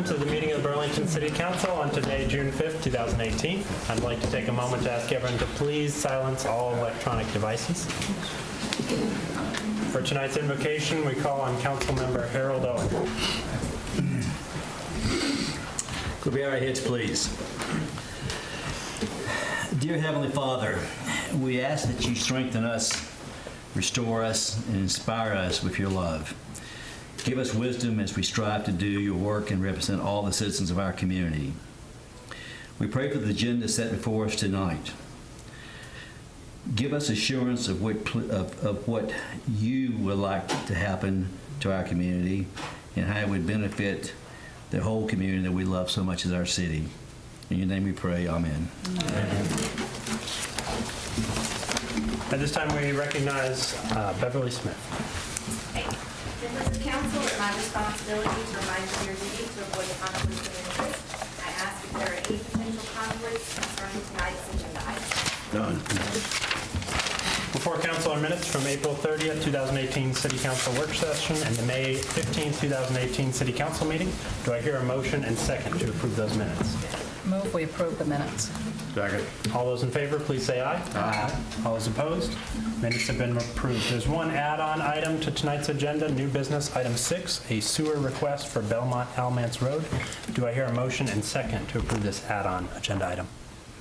to the meeting of the Burlington City Council on today, June 5th, 2018. I'd like to take a moment to ask everyone to please silence all electronic devices. For tonight's invocation, we call on Councilmember Harold Owen. Could we have our heads, please? Dear Heavenly Father, we ask that you strengthen us, restore us, and inspire us with your love. Give us wisdom as we strive to do your work and represent all the citizens of our community. We pray for the agenda set before us tonight. Give us assurance of what you would like to happen to our community and how it would benefit the whole community that we love so much as our city. In your name we pray, amen. Amen. At this time, we recognize Beverly Smith. Members of council, it's my responsibility to remind you of your duty to avoid conflicts of interest. I ask if there are any potential conflicts concerning tonight's agenda items. None. Before council are minutes from April 30th, 2018 City Council work session and the May 15th, 2018 City Council meeting. Do I hear a motion and second to approve those minutes? Move we approve the minutes. Second. All those in favor, please say aye. Aye. All those opposed? Minutes have been approved. There's one add-on item to tonight's agenda, new business, item 6, a sewer request for Belmont Almance Road. Do I hear a motion and second to approve this add-on agenda item?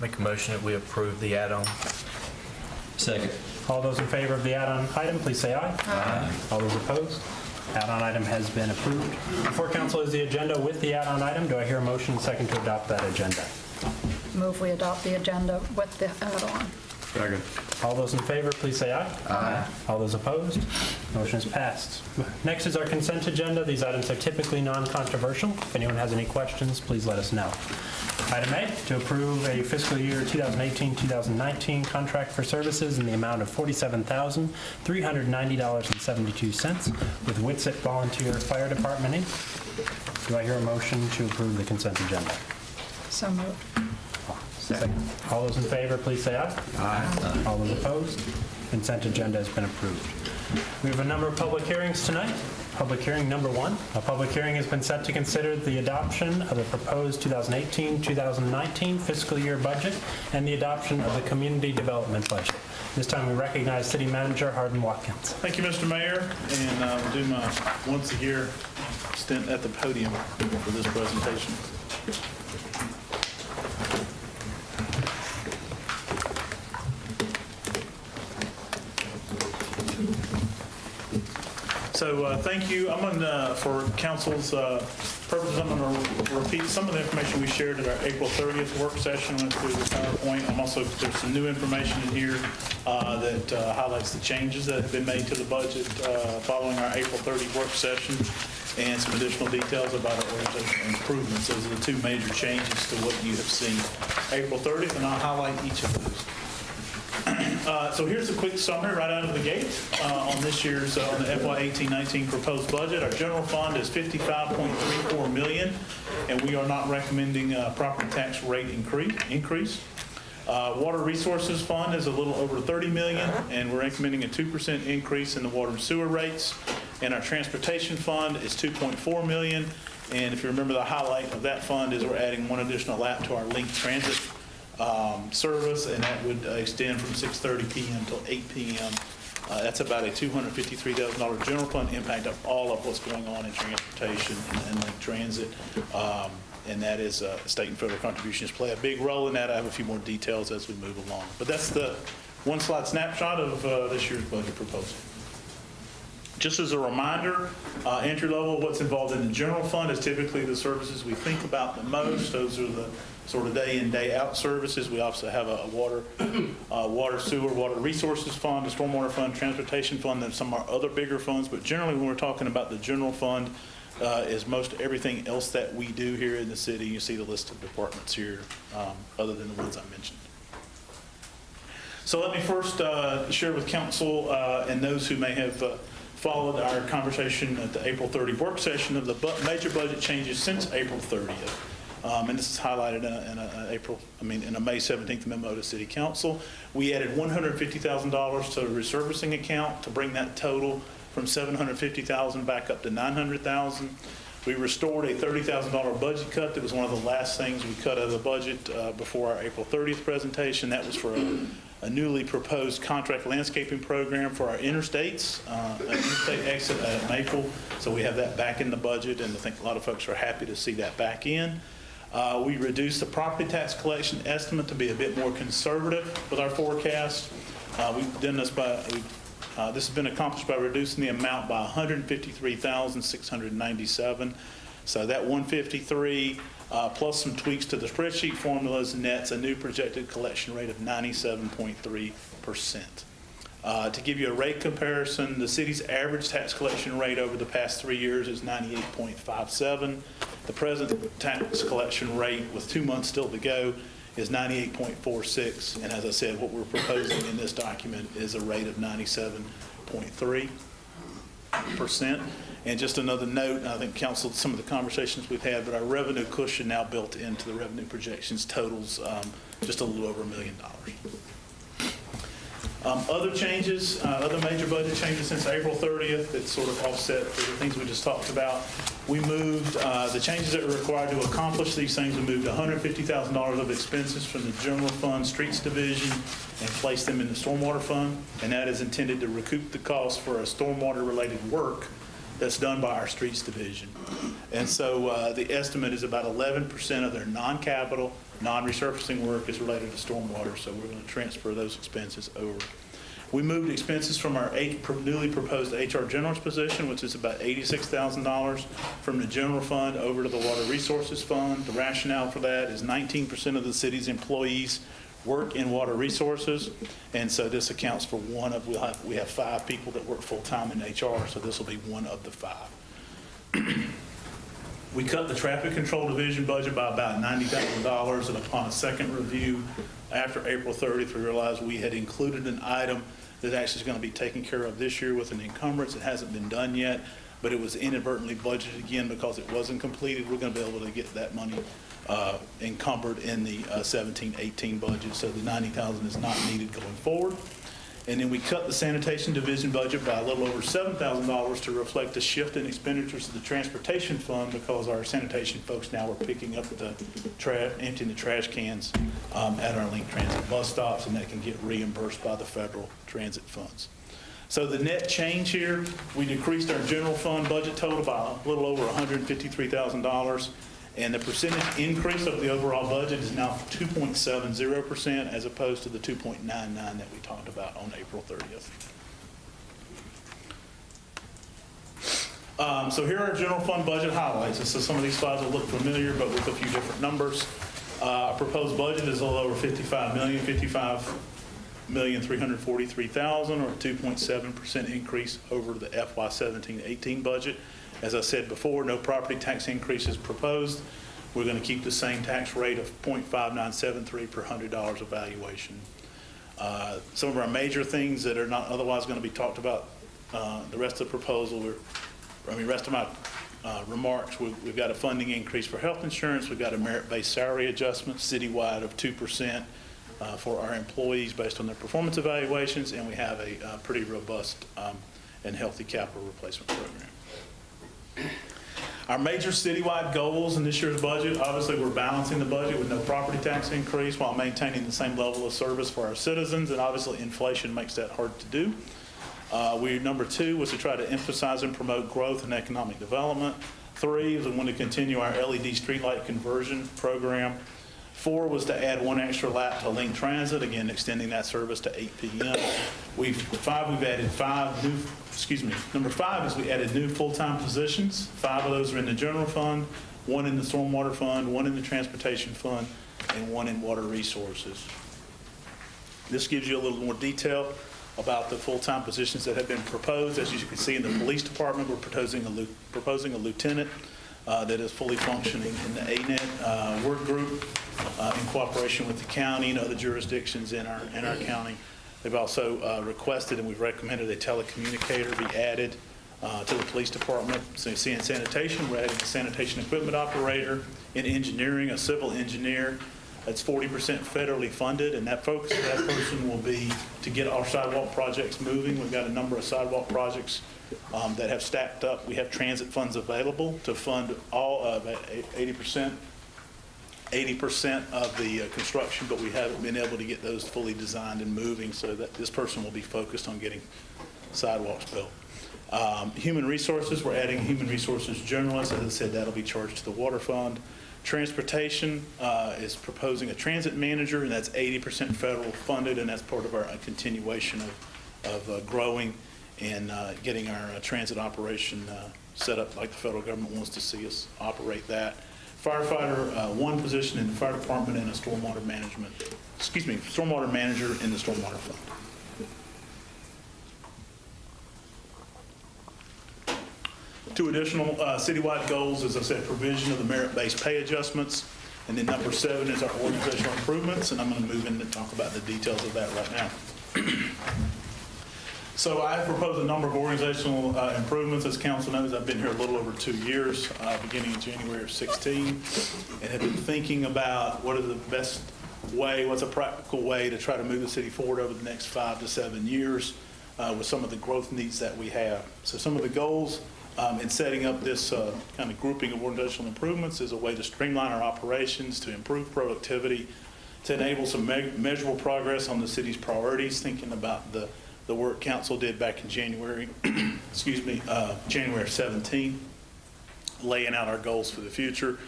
Make a motion that we approve the add-on. Second. All those in favor of the add-on item, please say aye. Aye. All those opposed? Add-on item has been approved. Before council is the agenda with the add-on item. Do I hear a motion and second to adopt that agenda? Move we adopt the agenda with the add-on. Second. All those in favor, please say aye. Aye. All those opposed? Motion is passed. Next is our consent agenda. These items are typically non-controversial. If anyone has any questions, please let us know. Item A, to approve a fiscal year 2018-2019 contract for services in the amount of $47,390.72 with Whitsett Volunteer Fire Department, Inc. Do I hear a motion to approve the consent agenda? So moved. Second. All those in favor, please say aye. Aye. All those opposed? Consent agenda has been approved. We have a number of public hearings tonight. Public hearing number 1. A public hearing has been set to consider the adoption of the proposed 2018-2019 fiscal year budget and the adoption of the community development budget. This time we recognize City Manager Hardin Watkins. Thank you, Mr. Mayor, and I'll do my once a year stint at the podium for this presentation. So thank you. I'm going to, for council's purposes, I'm going to repeat some of the information we shared at our April 30th work session. Went through the PowerPoint. There's some new information in here that highlights the changes that have been made to the budget following our April 30 work session, and some additional details about our organizational improvements. Those are the two major changes to what you have seen April 30th, and I'll highlight each of those. So here's a quick summary right out of the gate on this year's on the FY 18-19 proposed budget. Our general fund is $55.34 million, and we are not recommending property tax rate increase. Water Resources Fund is a little over $30 million, and we're recommending a 2% increase in the water and sewer rates. And our Transportation Fund is $2.4 million, and if you remember, the highlight of that fund is we're adding one additional lap to our Link Transit service, and that would extend from 6:30 p.m. till 8 p.m. That's about a $253,000 general fund impact of all of what's going on in transportation and Link Transit, and that is state and federal contributions play a big role in that. I have a few more details as we move along, but that's the one slide snapshot of this year's budget proposal. Just as a reminder, entry level, what's involved in the general fund is typically the services we think about the most. Those are the sort of day in, day out services. We also have a water, sewer, water resources fund, a stormwater fund, transportation fund, and some of our other bigger funds. But generally, when we're talking about the general fund, is most everything else that we do here in the city. You see the list of departments here, other than the ones I mentioned. So let me first share with council and those who may have followed our conversation at the April 30 work session of the major budget changes since April 30th. And this is highlighted in a May 17th memo to City Council. We added $150,000 to the resurfacing account to bring that total from $750,000 back up to $900,000. We restored a $30,000 budget cut. That was one of the last things we cut out of the budget before our April 30th presentation. That was for a newly proposed contract landscaping program for our interstates, an interstate exit at Maple. So we have that back in the budget, and I think a lot of folks are happy to see that back in. We reduced the property tax collection estimate to be a bit more conservative with our forecast. We've done this this has been accomplished by reducing the amount by $153,697. So that 153 plus some tweaks to the spreadsheet formulas nets a new projected collection rate of 97.3%. To give you a rate comparison, the city's average tax collection rate over the past 3 years is 98.57. The present tax collection rate, with 2 months still to go, is 98.46. And as I said, what we're proposing in this document is a rate of 97.3%. And just another note, and I think council, some of the conversations we've had, but our revenue cushion now built into the revenue projections totals just a little over $1 million. Other changes, other major budget changes since April 30th that sort of offset the things we just talked about. We moved the changes that were required to accomplish these things. We moved $150,000 of expenses from the general fund streets division and placed them in the stormwater fund, and that is intended to recoup the cost for a stormwater related work that's done by our streets division. And so the estimate is about 11% of their non-capital, non-resurfacing work is related to stormwater, so we're going to transfer those expenses over. We moved expenses from our newly proposed HR generalist position, which is about $86,000, from the general fund over to the water resources fund. The rationale for that is 19% of the city's employees work in water resources, and so this accounts for one of, we have 5 people that work full-time in HR, so this will be one of the 5. We cut the traffic control division budget by about $90,000, and upon a second review after April 30th, we realized we had included an item that actually is going to be taken care of this year with an encumbrance. It hasn't been done yet, but it was inadvertently budgeted again because it wasn't completed. We're going to be able to get that money encumbered in the 17-18 budget, so the $90,000 is not needed going forward. And then we cut the sanitation division budget by a little over $7,000 to reflect the shift in expenditures to the transportation fund, because our sanitation folks now are picking up the emptying the trash cans at our Link Transit bus stops, and that can get reimbursed by the federal transit funds. So the net change here, we decreased our general fund budget total by a little over $153,000. And the percentage increase of the overall budget is now 2.70% as opposed to the 2.99 that we talked about on April 30th. So here are our general fund budget highlights. So some of these slides will look familiar, but with a few different numbers. Our proposed budget is a little over $55 million, $55,343,000, or a 2.7% increase over the FY 17-18 budget. As I said before, no property tax increases proposed. We're going to keep the same tax rate of 0.5973 per $100 of valuation. Some of our major things that are not otherwise going to be talked about, the rest of the proposal, rest of my remarks, we've got a funding increase for health insurance. We've got a merit-based salary adjustment citywide of 2% for our employees based on their performance evaluations, and we have a pretty robust and healthy capital replacement program. Our major citywide goals in this year's budget, obviously we're balancing the budget with no property tax increase while maintaining the same level of service for our citizens, and obviously inflation makes that hard to do. Number 2 was to try to emphasize and promote growth and economic development. 3 is we want to continue our LED streetlight conversion program. 4 was to add 1 extra lap to Link Transit, again extending that service to 8 p.m. Number 5 is we added new full-time positions. 5 of those are in the general fund, 1 in the stormwater fund, 1 in the transportation fund, and 1 in water resources. This gives you a little more detail about the full-time positions that have been proposed. As you can see in the police department, we're proposing a lieutenant that is fully functioning in the ANET work group in cooperation with the county and other jurisdictions in our county. They've also requested, and we've recommended, a telecommunicator be added to the police department. So you see in sanitation, we're adding a sanitation equipment operator. In engineering, a civil engineer. That's 40% federally funded, and that focus of that person will be to get our sidewalk projects moving. We've got a number of sidewalk projects that have stacked up. We have transit funds available to fund all of 80% of the construction, but we haven't been able to get those fully designed and moving, so that this person will be focused on getting sidewalks built. Human resources, we're adding a human resources generalist. As I said, that'll be charged to the water fund. Transportation is proposing a transit manager, and that's 80% federal funded, and that's part of our continuation of growing and getting our transit operation set up like the federal government wants to see us operate that. Firefighter, one position in the fire department, and a stormwater manager in the stormwater fund. Two additional citywide goals, as I said, provision of the merit-based pay adjustments, and then number 7 is our organizational improvements, and I'm going to move in and talk about the details of that right now. So I have proposed a number of organizational improvements. As council knows, I've been here a little over 2 years, beginning in January of 16, and have been thinking about what is the best way, what's a practical way to try to move the city forward over the next 5 to 7 years with some of the growth needs that we have. So some of the goals in setting up this kind of grouping of organizational improvements is a way to streamline our operations, to improve productivity, to enable some measurable progress on the city's priorities, thinking about the work council did back in January, January of 17, laying out our goals for the future,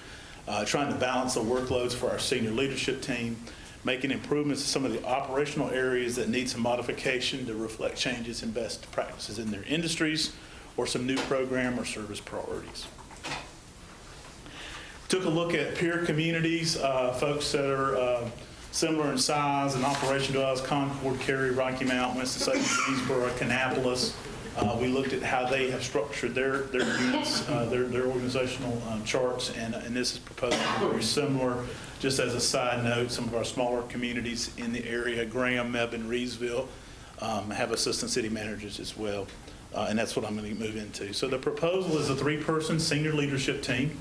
trying to balance the workloads for our senior leadership team, making improvements to some of the operational areas that need some modification to reflect changes in best practices in their industries, or some new program or service priorities. Took a look at peer communities, folks that are similar in size and operation to us: Concord, Cary, Rocky Mount, Winston-Salem, Greensboro, Kannapolis. We looked at how they have structured their units, their organizational charts, and this is proposed to be very similar. Just as a side note, some of our smaller communities in the area, Graham, Mebane, Reedsville, have assistant city managers as well. And that's what I'm going to move into. So the proposal is a 3-person senior leadership team.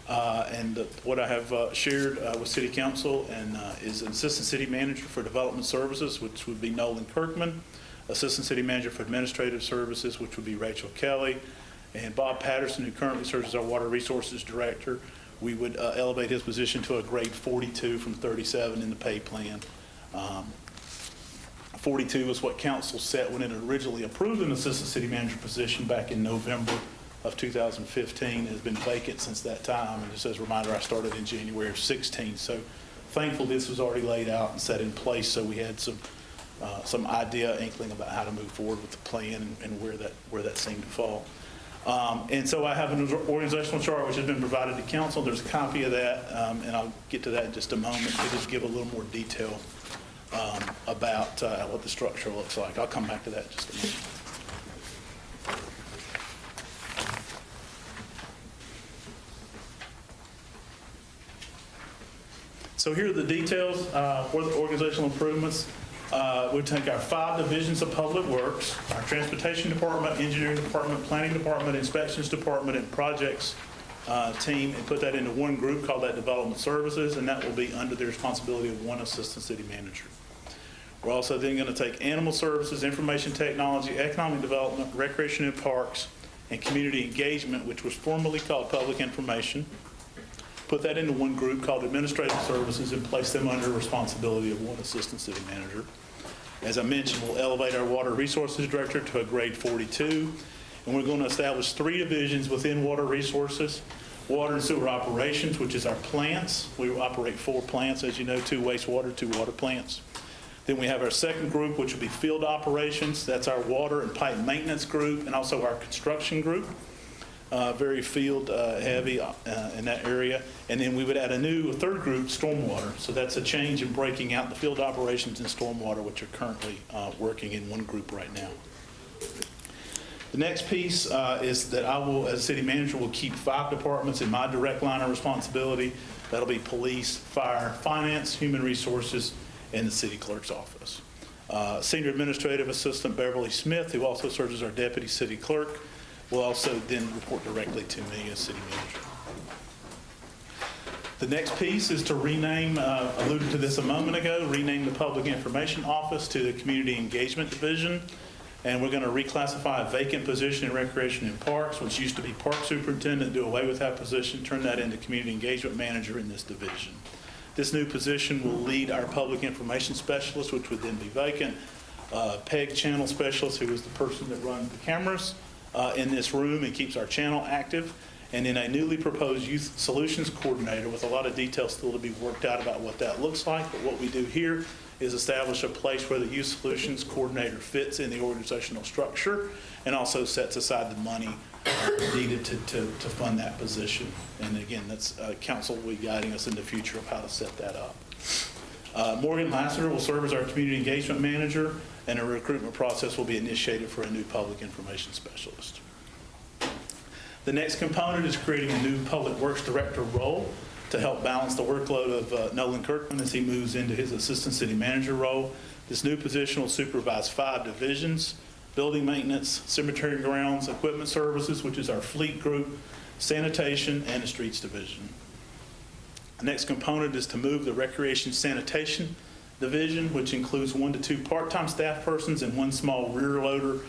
And what I have shared with City Council and is an assistant city manager for development services, which would be Nolan Kirkman, assistant city manager for administrative services, which would be Rachel Kelly, and Bob Patterson, who currently serves as our water resources director. We would elevate his position to a grade 42 from 37 in the pay plan. 42 is what council set when it originally approved an assistant city manager position back in November of 2015. It has been vacant since that time. And just as a reminder, I started in January of 16. So thankful this was already laid out and set in place, so we had some idea, inkling about how to move forward with the plan and where that seemed to fall. And so I have an organizational chart which has been provided to council. There's a copy of that, and I'll get to that in just a moment to just give a little more detail about what the structure looks like. I'll come back to that in just a moment. So here are the details for the organizational improvements. We take our 5 divisions of public works, our transportation department, engineering department, planning department, inspections department, and projects team, and put that into one group called that development services, and that will be under the responsibility of one assistant city manager. We're also then going to take animal services, information technology, economic development, recreation and parks, and community engagement, which was formerly called public information, put that into one group called administrative services, and place them under responsibility of one assistant city manager. As I mentioned, we'll elevate our water resources director to a grade 42, and we're going to establish 3 divisions within water resources: water and sewer operations, which is our plants. We operate 4 plants, as you know, 2 wastewater, 2 water plants. Then we have our second group, which will be field operations. That's our water and pipe maintenance group, and also our construction group. Very field heavy in that area. And then we would add a third group, stormwater. So that's a change in breaking out the field operations and stormwater, which are currently working in one group right now. The next piece is that I will, as city manager, will keep 5 departments in my direct line of responsibility. That'll be police, fire, finance, human resources, and the city clerk's office. Senior Administrative Assistant Beverly Smith, who also serves as our Deputy City Clerk, will also then report directly to me as City Manager. The next piece is to rename, alluded to this a moment ago, rename the Public Information Office to the Community Engagement Division. And we're going to reclassify a vacant position in Recreation and Parks, which used to be Park Superintendent, do away with that position, turn that into Community Engagement Manager in this division. This new position will lead our Public Information Specialist, which would then be vacant, PEG Channel Specialist, who is the person that runs the cameras in this room and keeps our channel active, and then a newly proposed Youth Solutions Coordinator with a lot of details still to be worked out about what that looks like. But what we do here is establish a place where the Youth Solutions Coordinator fits in the organizational structure and also sets aside the money needed to fund that position. And again, that's council will be guiding us in the future of how to set that up. Morgan Lassiter will serve as our Community Engagement Manager, and a recruitment process will be initiated for a new Public Information Specialist. The next component is creating a new Public Works Director role to help balance the workload of Nolan Kirkman as he moves into his Assistant City Manager role. This new position will supervise 5 divisions: building maintenance, cemetery grounds, equipment services, which is our fleet group, sanitation, and the streets division. The next component is to move the recreation sanitation division, which includes 1 to 2 part-time staff persons and 1 small rear loader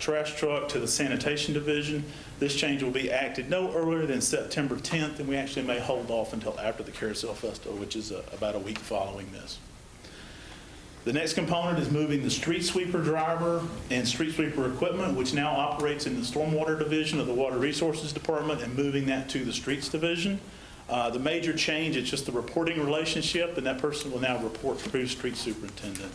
trash truck, to the sanitation division. This change will be acted no earlier than September 10th, and we actually may hold off until after the Carousel Festival, which is about a week following this. The next component is moving the street sweeper driver and street sweeper equipment, which now operates in the stormwater division of the Water Resources Department, and moving that to the streets division. The major change is just the reporting relationship, and that person will now report through street superintendent.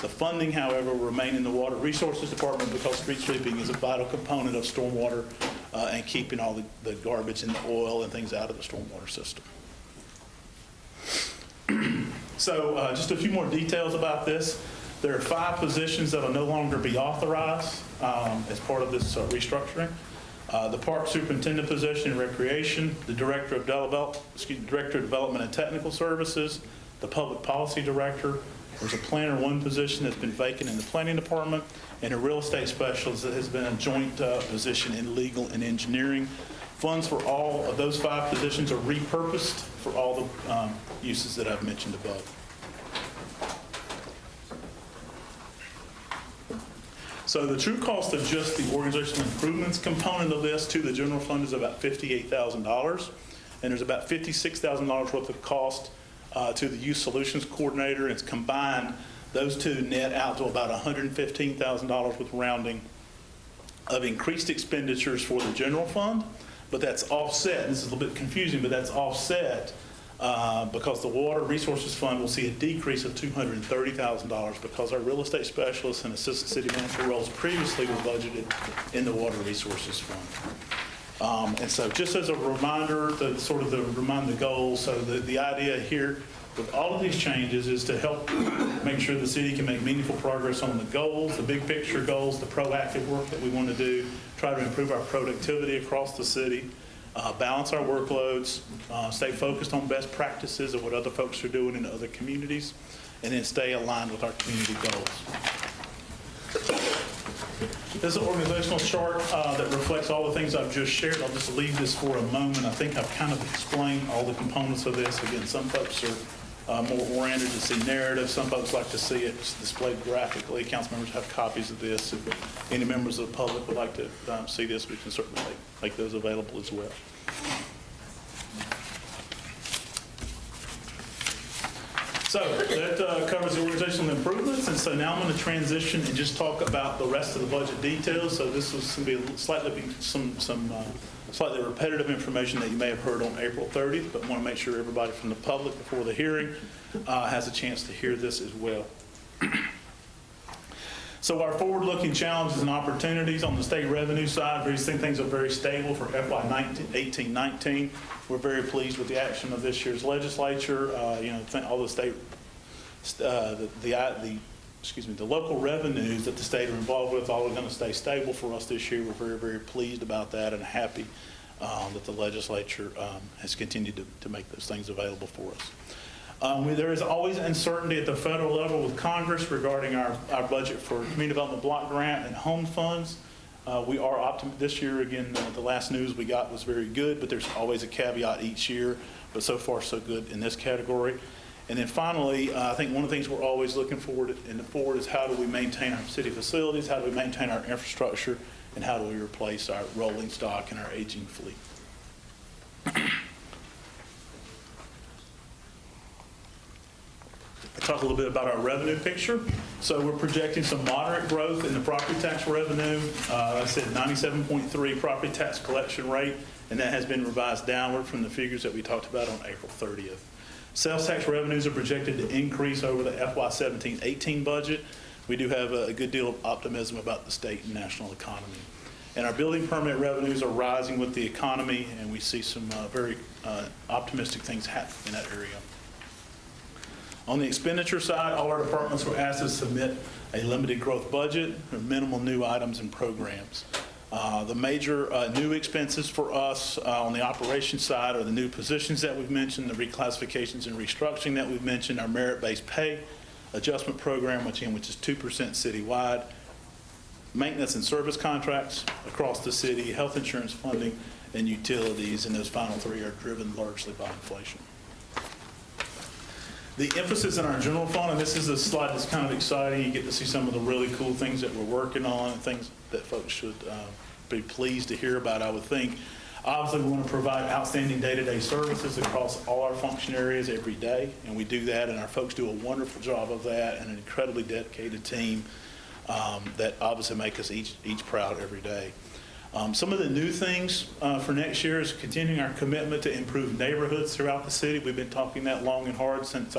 The funding, however, will remain in the Water Resources Department because street sweeping is a vital component of stormwater and keeping all the garbage and the oil and things out of the stormwater system. So just a few more details about this. There are 5 positions that will no longer be authorized as part of this restructuring. The Park Superintendent position in Recreation, the Director of Development and Technical Services, the Public Policy Director. There's a Planner 1 position that's been vacant in the Planning Department, and a Real Estate Specialist that has been a joint position in Legal and Engineering. Funds for all of those 5 positions are repurposed for all the uses that I've mentioned above. So the true cost of just the organizational improvements component of this to the general fund is about $58,000. And there's about $56,000 worth of cost to the Youth Solutions Coordinator. It's combined, those two net out to about $115,000 with rounding of increased expenditures for the general fund. But that's offset, this is a little bit confusing, but that's offset because the Water Resources Fund will see a decrease of $230,000 because our real estate specialists and assistant city manager roles previously were budgeted in the Water Resources Fund. And so just as a reminder, remind the goals, so the idea here with all of these changes is to help make sure the city can make meaningful progress on the goals, the big picture goals, the proactive work that we want to do, try to improve our productivity across the city, balance our workloads, stay focused on best practices of what other folks are doing in other communities, and then stay aligned with our community goals. This is an organizational chart that reflects all the things I've just shared. I'll just leave this for a moment. I think I've kind of explained all the components of this. Again, some folks are more oriented to see narrative. Some folks like to see it displayed graphically. Council members have copies of this. If any members of the public would like to see this, we can certainly make those available as well. So that covers the organizational improvements, and so now I'm going to transition and just talk about the rest of the budget details. So this was going to be slightly repetitive information that you may have heard on April 30th, but want to make sure everybody from the public before the hearing has a chance to hear this as well. So our forward-looking challenges and opportunities on the state revenue side, we think things are very stable for FY 18-19. We're very pleased with the action of this year's legislature. All the state, the local revenues that the state are involved with, all are going to stay stable for us this year. We're very, very pleased about that and happy that the legislature has continued to make those things available for us. There is always uncertainty at the federal level with Congress regarding our budget for community development block grant and home funds. We are this year, again, the last news we got was very good, but there's always a caveat each year, but so far so good in this category. And then finally, I think one of the things we're always looking forward is how do we maintain our city facilities, how do we maintain our infrastructure, and how do we replace our rolling stock and our aging fleet. Talk a little bit about our revenue picture. So we're projecting some moderate growth in the property tax revenue. Like I said, 97.3 property tax collection rate, and that has been revised downward from the figures that we talked about on April 30th. Sales tax revenues are projected to increase over the FY 17-18 budget. We do have a good deal of optimism about the state and national economy. And our building permit revenues are rising with the economy, and we see some very optimistic things happening in that area. On the expenditure side, all our departments were asked to submit a limited growth budget or minimal new items and programs. The major new expenses for us on the operations side are the new positions that we've mentioned, the reclassifications and restructuring that we've mentioned, our merit-based pay adjustment program, which is 2% citywide, maintenance and service contracts across the city, health insurance funding, and utilities, and those final three are driven largely by inflation. The emphasis in our general fund, and this is a slide that's kind of exciting. You get to see some of the really cool things that we're working on and things that folks should be pleased to hear about, I would think. Obviously, we want to provide outstanding day-to-day services across all our function areas every day, and we do that, and our folks do a wonderful job of that, and an incredibly dedicated team that obviously make us each proud every day. Some of the new things for next year is continuing our commitment to improve neighborhoods throughout the city. We've been talking that long and hard since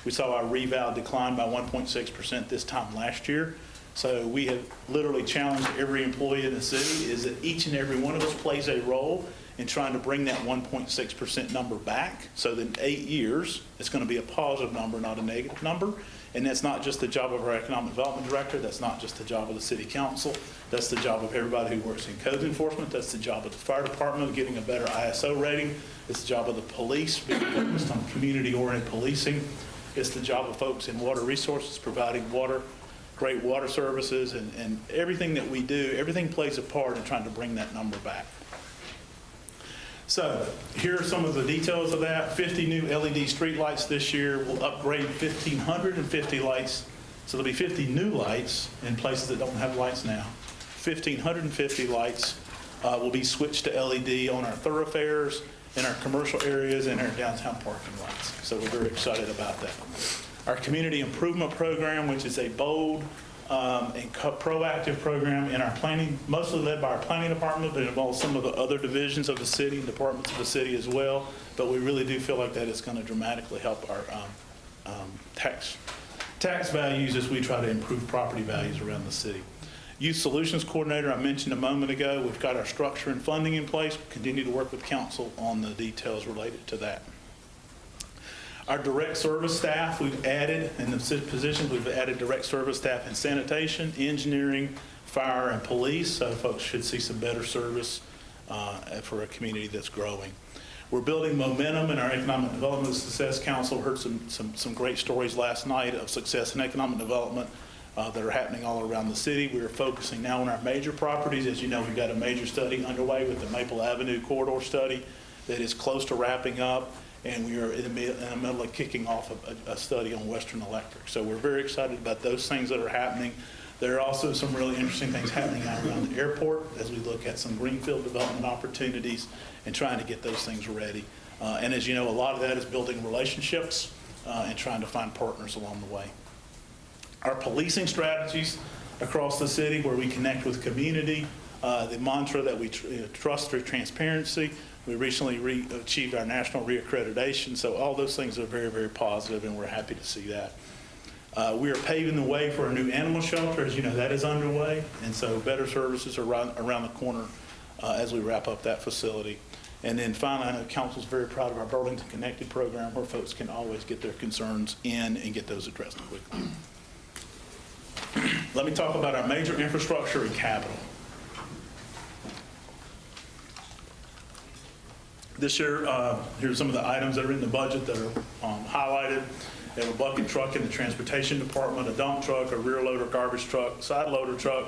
we saw our reval decline by 1.6% this time last year. So we have literally challenged every employee in the city is that each and every one of us plays a role in trying to bring that 1.6% number back. So that in 8 years, it's going to be a positive number, not a negative number. And that's not just the job of our economic development director. That's not just the job of the city council. That's the job of everybody who works in code enforcement. That's the job of the fire department, getting a better ISO rating. It's the job of the police, being focused on community-oriented policing. It's the job of folks in water resources, providing water, great water services, and everything that we do, everything plays a part in trying to bring that number back. So here are some of the details of that. 50 new LED street lights this year. We'll upgrade 1,550 lights. So there'll be 50 new lights in places that don't have lights now. 1,550 lights will be switched to LED on our thoroughfares, in our commercial areas, and our downtown parking lots. So we're very excited about that. Our community improvement program, which is a bold and proactive program in our planning, mostly led by our planning department, but involves some of the other divisions of the city and departments of the city as well. But we really do feel like that is going to dramatically help our tax values as we try to improve property values around the city. Youth Solutions Coordinator, I mentioned a moment ago. We've got our structure and funding in place. We continue to work with council on the details related to that. Our direct service staff, we've added, in the positions, we've added direct service staff in sanitation, engineering, fire, and police, so folks should see some better service for a community that's growing. We're building momentum in our Economic Development Success Council. Heard some great stories last night of success in economic development that are happening all around the city. We are focusing now on our major properties. As you know, we've got a major study underway with the Maple Avenue corridor study that is close to wrapping up. And we are in the middle of kicking off a study on Western Electric. So we're very excited about those things that are happening. There are also some really interesting things happening out around the airport as we look at some greenfield development opportunities and trying to get those things ready. And as you know, a lot of that is building relationships and trying to find partners along the way. Our policing strategies across the city where we connect with community, the mantra that we trust through transparency. We recently achieved our national reaccreditation, so all those things are very, very positive, and we're happy to see that. We are paving the way for a new animal shelter. As you know, that is underway, and so better services are around the corner as we wrap up that facility. And then finally, I know Council's very proud of our Burlington Connected program where folks can always get their concerns in and get those addressed quickly. Let me talk about our major infrastructure and capital. This year, here's some of the items that are in the budget that are highlighted. They have a bucket truck in the transportation department, a dump truck, a rear loader garbage truck, side loader truck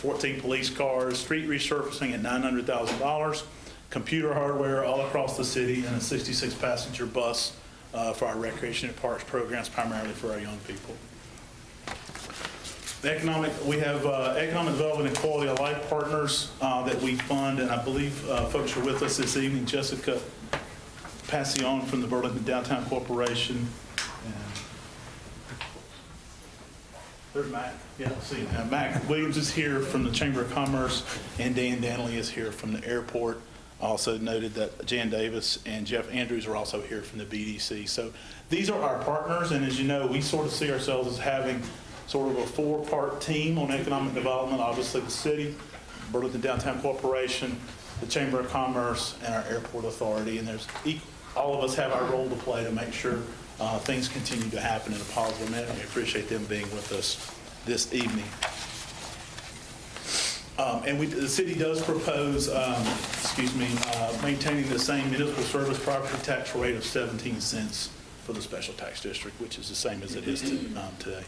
14 police cars, street resurfacing at $900,000, computer hardware all across the city, and a 66-passenger bus for our recreation and parks programs, primarily for our young people. We have economic development and quality of life partners that we fund, and I believe folks are with us this evening. Jessica Passion from the Burlington Downtown Corporation. And there's Mac. Yeah, see, Mac Williams is here from the Chamber of Commerce, and Dan Danley is here from the airport. Also noted that Jan Davis and Jeff Andrews are also here from the BDC. So these are our partners, and as you know, we sort of see ourselves as having sort of a four-part team on economic development. Obviously, the city, Burlington Downtown Corporation, the Chamber of Commerce, and our airport authority. And all of us have our role to play to make sure things continue to happen in a positive manner. We appreciate them being with us this evening. And the city does propose, maintaining the same municipal service property tax rate of 17 cents for the special tax district, which is the same as it is today.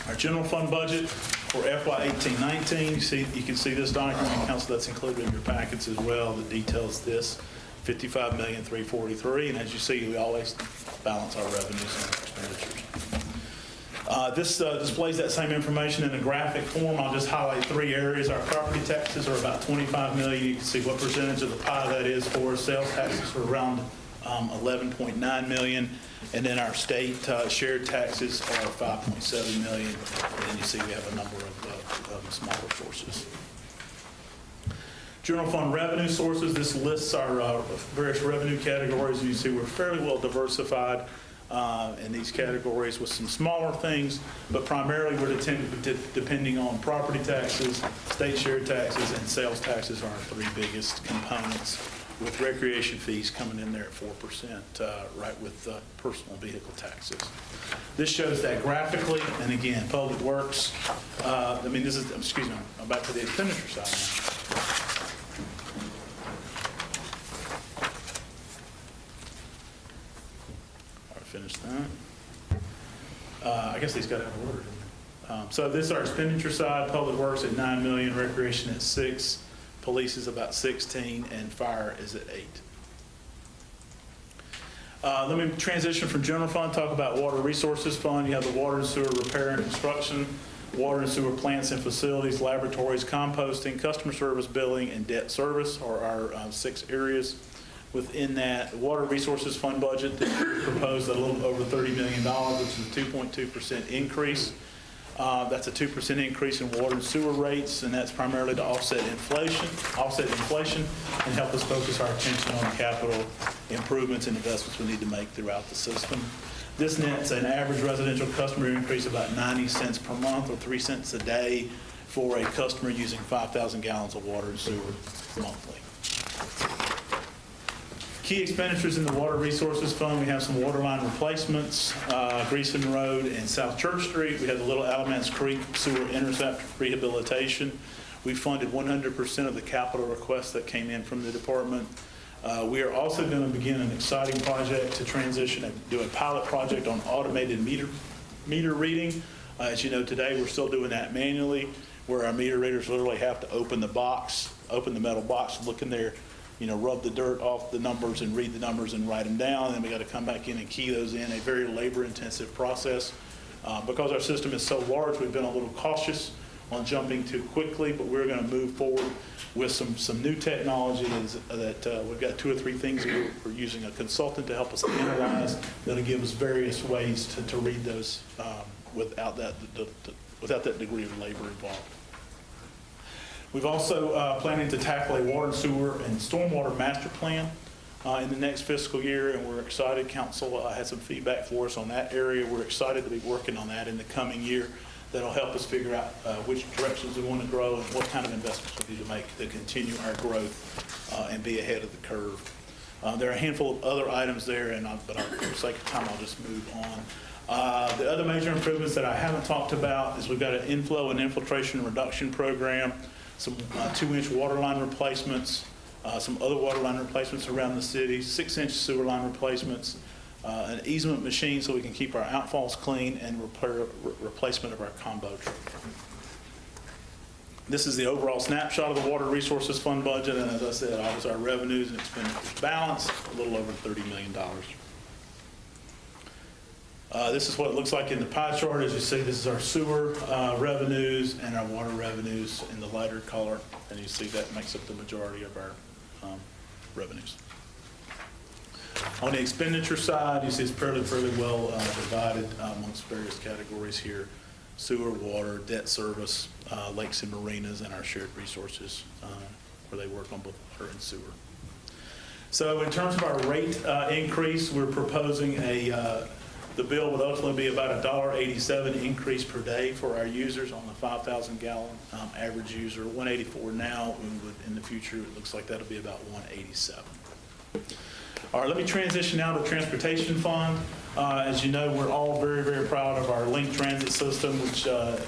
Our general fund budget for FY 18-19, you can see this document, council, that's included in your packets as well, that details this, $55,343,000, and as you see, we always balance our revenues and our expenditures. This displays that same information in a graphic form. I'll just highlight three areas. Our property taxes are about $25 million. You can see what percentage of the pie that is for us. Sales taxes are around $11.9 million. And then our state shared taxes are $5.7 million. And then you see we have a number of smaller sources. General fund revenue sources. This lists our various revenue categories. And you see we're fairly well diversified in these categories with some smaller things, but primarily we're depending on property taxes, state shared taxes, and sales taxes are our three biggest components, with recreation fees coming in there at 4%, right with personal vehicle taxes. This shows that graphically, and again, Public Works, I'm back to the expenditure side now. Finish that. I guess these got to have order. So this is our expenditure side. Public Works at $9 million, recreation at $6 million, police is about $16 million, and fire is at $8 million. Let me transition from general fund, talk about water resources fund. You have the water and sewer repair and construction, water and sewer plants and facilities, laboratories, composting, customer service, billing, and debt service are our 6 areas. Within that, water resources fund budget that we proposed at a little over $30 million, which is a 2.2% increase. That's a 2% increase in water and sewer rates, and that's primarily to offset inflation, and help us focus our attention on capital improvements and investments we need to make throughout the system. This nets an average residential customer increase of about 90 cents per month, or 3 cents a day, for a customer using 5,000 gallons of water and sewer monthly. Key expenditures in the Water Resources Fund, we have some water line replacements, Greason Road and South Church Street. We have the Little Alamance Creek Sewer Intercept rehabilitation. We funded 100% of the capital requests that came in from the department. We are also going to begin an exciting project to transition and do a pilot project on automated meter reading. As you know, today we're still doing that manually, where our meter readers literally have to open the metal box, look in there, rub the dirt off the numbers and read the numbers and write them down. And then we got to come back in and key those in, a very labor-intensive process. Because our system is so large, we've been a little cautious on jumping too quickly, but we're going to move forward with some new technology that we've got 2 or 3 things that we're using a consultant to help us analyze that'll give us various ways to read those without that degree of labor involved. We've also planning to tackle a water and sewer and stormwater master plan in the next fiscal year, and we're excited. Council had some feedback for us on that area. We're excited to be working on that in the coming year. That'll help us figure out which directions we want to grow and what kind of investments we need to make to continue our growth and be ahead of the curve. There are a handful of other items there, but for the sake of time, I'll just move on. The other major improvements that I haven't talked about is we've got an inflow and infiltration reduction program, some 2-inch water line replacements, some other water line replacements around the city, 6-inch sewer line replacements, an easement machine so we can keep our outfalls clean, and replacement of our combo truck. This is the overall snapshot of the Water Resources Fund budget, and as I said, obviously our revenues and expenditures balance, a little over $30 million. This is what it looks like in the pie chart. As you see, this is our sewer revenues and our water revenues in the lighter color, and you see that makes up the majority of our revenues. On the expenditure side, you see it's fairly well divided amongst various categories here: sewer, water, debt service, lakes and marinas, and our shared resources, where they work on both water and sewer. So in terms of our rate increase, we're proposing the bill would ultimately be about $1.87 increase per day for our users on the 5,000 gallon average user. 184 now, in the future, it looks like that'll be about 187. All right, let me transition now to transportation fund. As you know, we're all very, very proud of our Link Transit system, which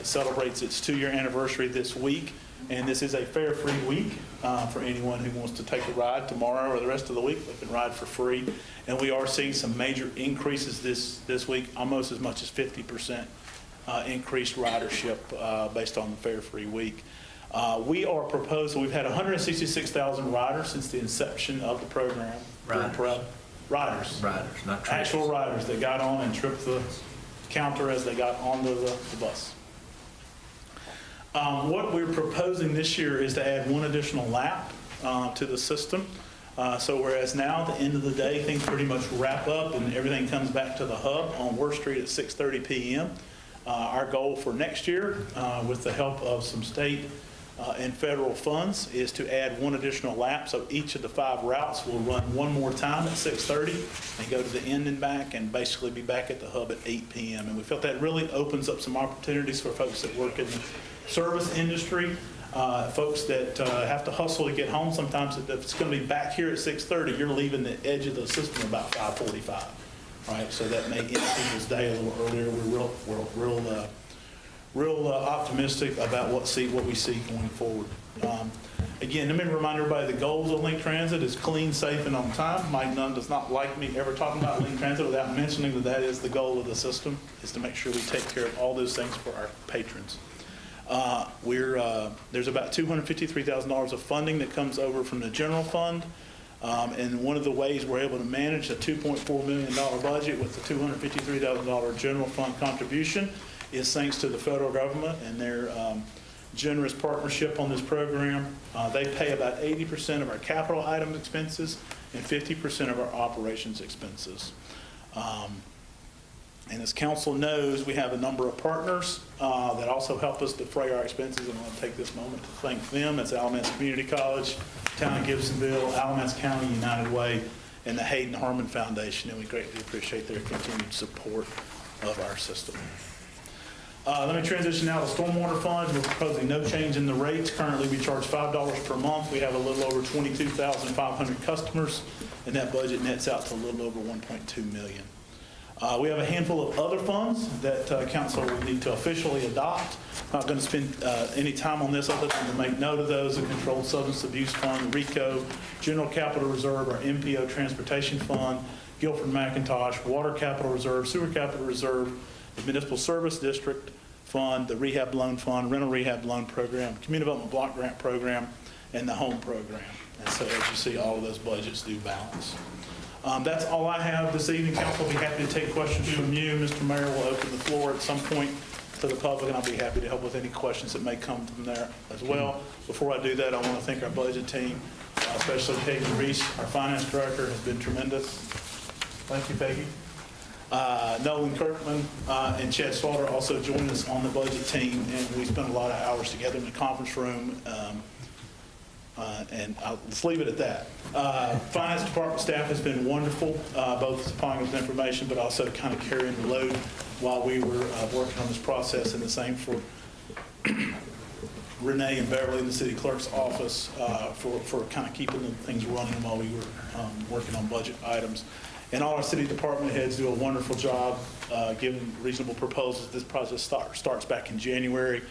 celebrates its 2-year anniversary this week. And this is a fare-free week for anyone who wants to take a ride tomorrow or the rest of the week. They can ride for free. And we are seeing some major increases this week, almost as much as 50% increased ridership based on the fare-free week. We are proposing, we've had 166,000 riders since the inception of the program. Riders, not trips. Actual riders that got on and tripped the counter as they got onto the bus. What we're proposing this year is to add one additional lap to the system. So whereas now at the end of the day, things pretty much wrap up and everything comes back to the hub on Worth Street at 6:30 p.m., our goal for next year, with the help of some state and federal funds, is to add one additional lap. So each of the 5 routes will run one more time at 6:30 and go to the end and back, and basically be back at the hub at 8 p.m. And we felt that really opens up some opportunities for folks that work in the service industry, folks that have to hustle to get home. Sometimes if it's going to be back here at 6:30, you're leaving the edge of the system about 5:45, right? So that may end people's day a little earlier. We're real optimistic about what we see going forward. Again, let me remind everybody the goals of Link Transit is clean, safe, and on time. Mike Nunn does not like me ever talking about Link Transit without mentioning that is the goal of the system, is to make sure we take care of all those things for our patrons. There's about $253,000 of funding that comes over from the general fund. And one of the ways we're able to manage a $2.4 million budget with the $253,000 general fund contribution is thanks to the federal government and their generous partnership on this program. They pay about 80% of our capital item expenses and 50% of our operations expenses. And as council knows, we have a number of partners that also help us defray our expenses, and I want to take this moment to thank them. It's Alamance Community College, Town of Gibsonville, Alamance County United Way, and the Hayden Harmon Foundation, and we greatly appreciate their continued support of our system. Let me transition now to stormwater fund. We're proposing no change in the rates. Currently, we charge $5 per month. We have a little over 22,500 customers, and that budget nets out to a little over $1.2 million. We have a handful of other funds that council will need to officially adopt. I'm not going to spend any time on this other than to make note of those: the Controlled Substance Abuse Fund, RICO, General Capital Reserve, our MPO Transportation Fund, Guilford McIntosh, Water Capital Reserve, Sewer Capital Reserve, the Municipal Service District Fund, the Rehab Loan Fund, Rental Rehab Loan Program, Community Development Block Grant Program, and the Home Program. And so as you see, all of those budgets do balance. That's all I have this evening. Council will be happy to take questions from you. Mr. Mayor will open the floor at some point to the public, and I'll be happy to help with any questions that may come from there as well. Before I do that, I want to thank our budget team, especially Peggy Reese, our finance director, has been tremendous. Thank you, Peggy. Nolan Kirkman and Chad Slaughter also joined us on the budget team, and we spent a lot of hours together in the conference room. And let's leave it at that. Finance department staff has been wonderful, both supplying us information, but also kind of carrying the load while we were working on this process, and the same for Renee and Beverly in the city clerk's office for kind of keeping the things running while we were working on budget items. And all our city department heads do a wonderful job giving reasonable proposals. This process starts back in January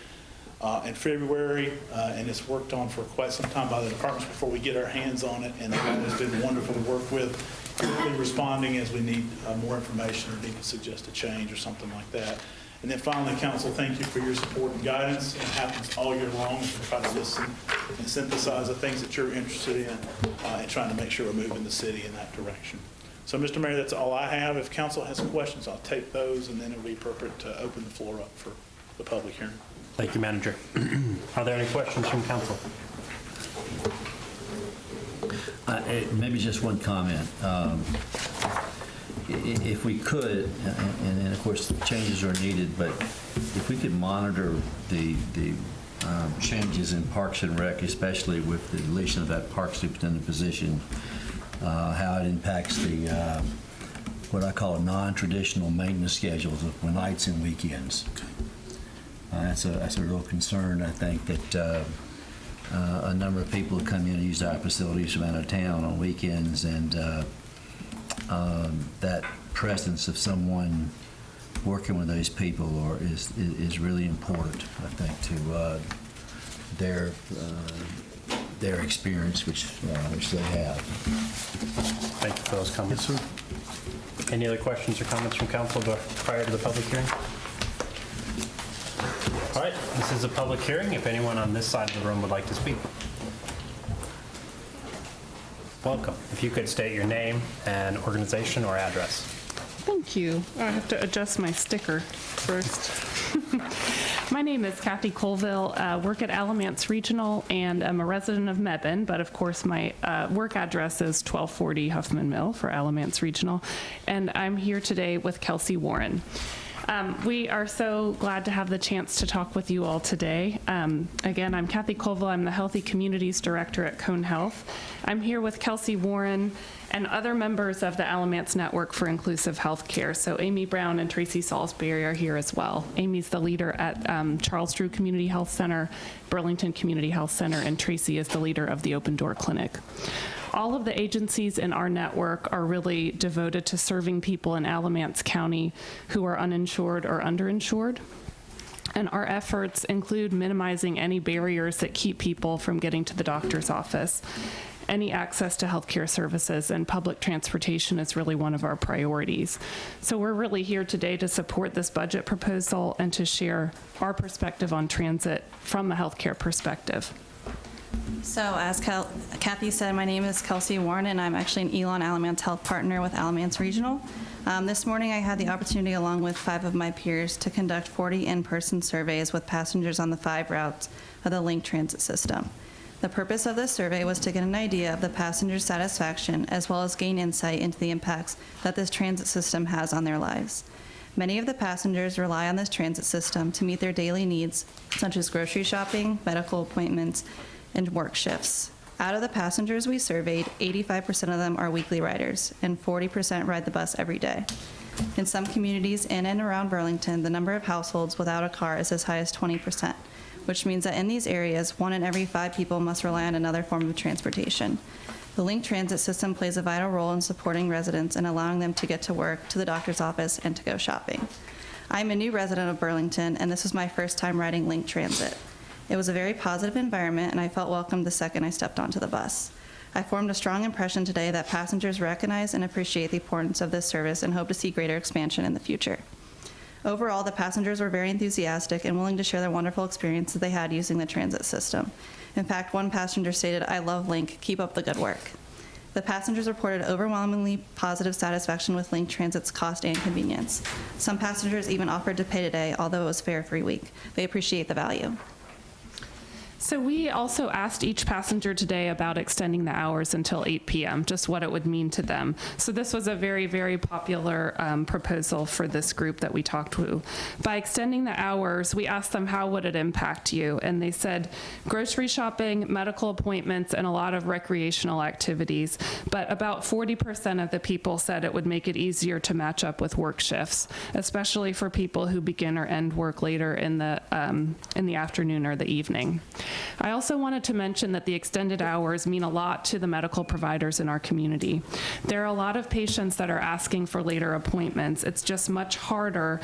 and February, and it's worked on for quite some time by the departments before we get our hands on it, and they've always been wonderful to work with, quickly responding as we need more information or need to suggest a change or something like that. And then finally, council, thank you for your support and guidance. It happens all year long. We try to listen and synthesize the things that you're interested in and trying to make sure we're moving the city in that direction. So, Mr. Mayor, that's all I have. If council has questions, I'll take those, and then it'll be appropriate to open the floor up for the public hearing. Thank you, Manager. Are there any questions from council? Maybe just one comment. If we could, and of course changes are needed, but if we could monitor the changes in Parks and Rec, especially with the deletion of that park superintendent position, how it impacts the what I call non-traditional maintenance schedules of nights and weekends. That's a real concern. I think that a number of people who come in and use our facilities from out of town on weekends, and that presence of someone working with those people is really important, I think, to their experience, which they have. Thank you for those comments. Yes, sir. Any other questions or comments from council prior to the public hearing? All right, this is a public hearing. If anyone on this side of the room would like to speak. Welcome. If you could state your name and organization or address. Thank you. I have to adjust my sticker first. My name is Kathy Colville, work at Alamance Regional, and I'm a resident of Mebane, but of course my work address is 1240 Huffman Mill for Alamance Regional, and I'm here today with Kelsey Warren. We are so glad to have the chance to talk with you all today. Again, I'm Kathy Colville. I'm the Healthy Communities Director at Cone Health. I'm here with Kelsey Warren and other members of the Alamance Network for Inclusive Healthcare. So Amy Brown and Tracy Salisbury are here as well. Amy's the leader at Charles Drew Community Health Center, Burlington Community Health Center, and Tracy is the leader of the Open Door Clinic. All of the agencies in our network are really devoted to serving people in Alamance County who are uninsured or underinsured. And our efforts include minimizing any barriers that keep people from getting to the doctor's office. Any access to healthcare services, and public transportation is really one of our priorities. So we're really here today to support this budget proposal and to share our perspective on transit from a healthcare perspective. So as Kathy said, my name is Kelsey Warren, and I'm actually an Elon Alamance Health Partner with Alamance Regional. This morning I had the opportunity, along with 5 of my peers, to conduct 40 in-person surveys with passengers on the 5 routes of the Link Transit System. The purpose of this survey was to get an idea of the passenger satisfaction, as well as gain insight into the impacts that this transit system has on their lives. Many of the passengers rely on this transit system to meet their daily needs, such as grocery shopping, medical appointments, and work shifts. Out of the passengers we surveyed, 85% of them are weekly riders, and 40% ride the bus every day. In some communities in and around Burlington, the number of households without a car is as high as 20%, which means that in these areas, 1 in every 5 people must rely on another form of transportation. The Link Transit System plays a vital role in supporting residents and allowing them to get to work, to the doctor's office, and to go shopping. I'm a new resident of Burlington, and this was my first time riding Link Transit. It was a very positive environment, and I felt welcome the second I stepped onto the bus. I formed a strong impression today that passengers recognize and appreciate the importance of this service and hope to see greater expansion in the future. Overall, the passengers were very enthusiastic and willing to share their wonderful experiences they had using the transit system. In fact, one passenger stated, "I love Link, keep up the good work." The passengers reported overwhelmingly positive satisfaction with Link Transit's cost and convenience. Some passengers even offered to pay today, although it was fare free week. They appreciate the value. So we also asked each passenger today about extending the hours until 8 p.m., just what it would mean to them. So this was a very, very popular proposal for this group that we talked to. By extending the hours, we asked them, how would it impact you? And they said grocery shopping, medical appointments, and a lot of recreational activities. But about 40% of the people said it would make it easier to match up with work shifts, especially for people who begin or end work later in the afternoon or the evening. I also wanted to mention that the extended hours mean a lot to the medical providers in our community. There are a lot of patients that are asking for later appointments. It's just much harder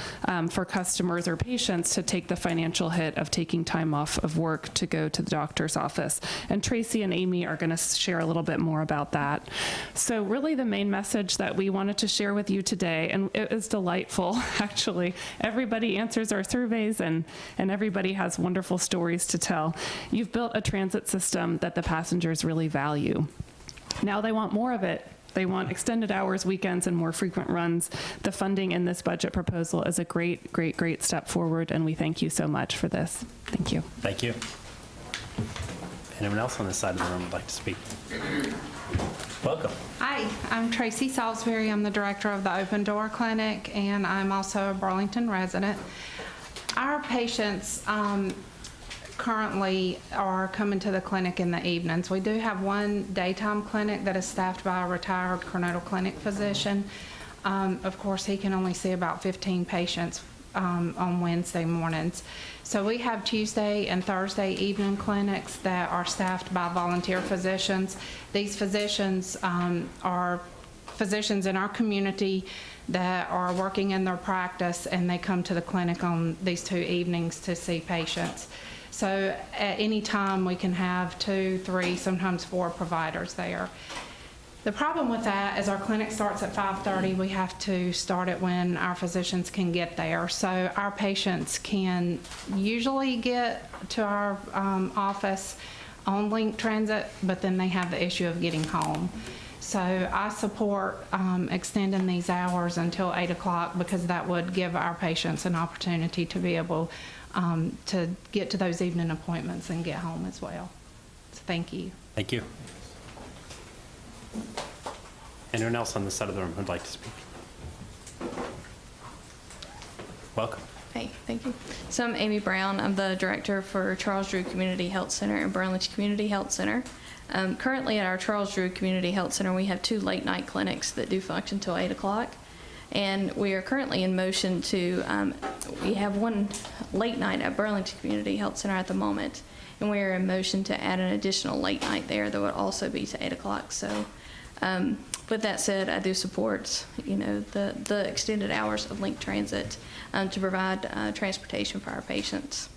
for customers or patients to take the financial hit of taking time off of work to go to the doctor's office. And Tracy and Amy are going to share a little bit more about that. So really the main message that we wanted to share with you today, and it is delightful, actually. Everybody answers our surveys and everybody has wonderful stories to tell. You've built a transit system that the passengers really value. Now they want more of it. They want extended hours, weekends, and more frequent runs. The funding in this budget proposal is a great, great, great step forward, and we thank you so much for this. Thank you. Thank you. Anyone else on this side of the room would like to speak? Welcome. Hi, I'm Tracy Salisbury. I'm the director of the Open Door Clinic, and I'm also a Burlington resident. Our patients currently are coming to the clinic in the evenings. We do have one daytime clinic that is staffed by a retired coronal clinic physician. Of course, he can only see about 15 patients on Wednesday mornings. So we have Tuesday and Thursday evening clinics that are staffed by volunteer physicians. These physicians are physicians in our community that are working in their practice, and they come to the clinic on these 2 evenings to see patients. So at any time, we can have 2, 3, sometimes 4 providers there. The problem with that is our clinic starts at 5:30. We have to start it when our physicians can get there. So our patients can usually get to our office on Link Transit, but then they have the issue of getting home. So I support extending these hours until 8 o'clock because that would give our patients an opportunity to be able to get to those evening appointments and get home as well. So thank you. Thank you. Anyone else on this side of the room who'd like to speak? Welcome. Hey, thank you. So I'm Amy Brown. I'm the director for Charles Drew Community Health Center and Burlington Community Health Center. Currently at our Charles Drew Community Health Center, we have 2 late night clinics that do function till 8 o'clock. And we are currently in motion to, we have 1 late night at Burlington Community Health Center at the moment. And we are in motion to add an additional late night there that would also be to 8 o'clock. So with that said, I do support, the extended hours of Link Transit to provide transportation for our patients.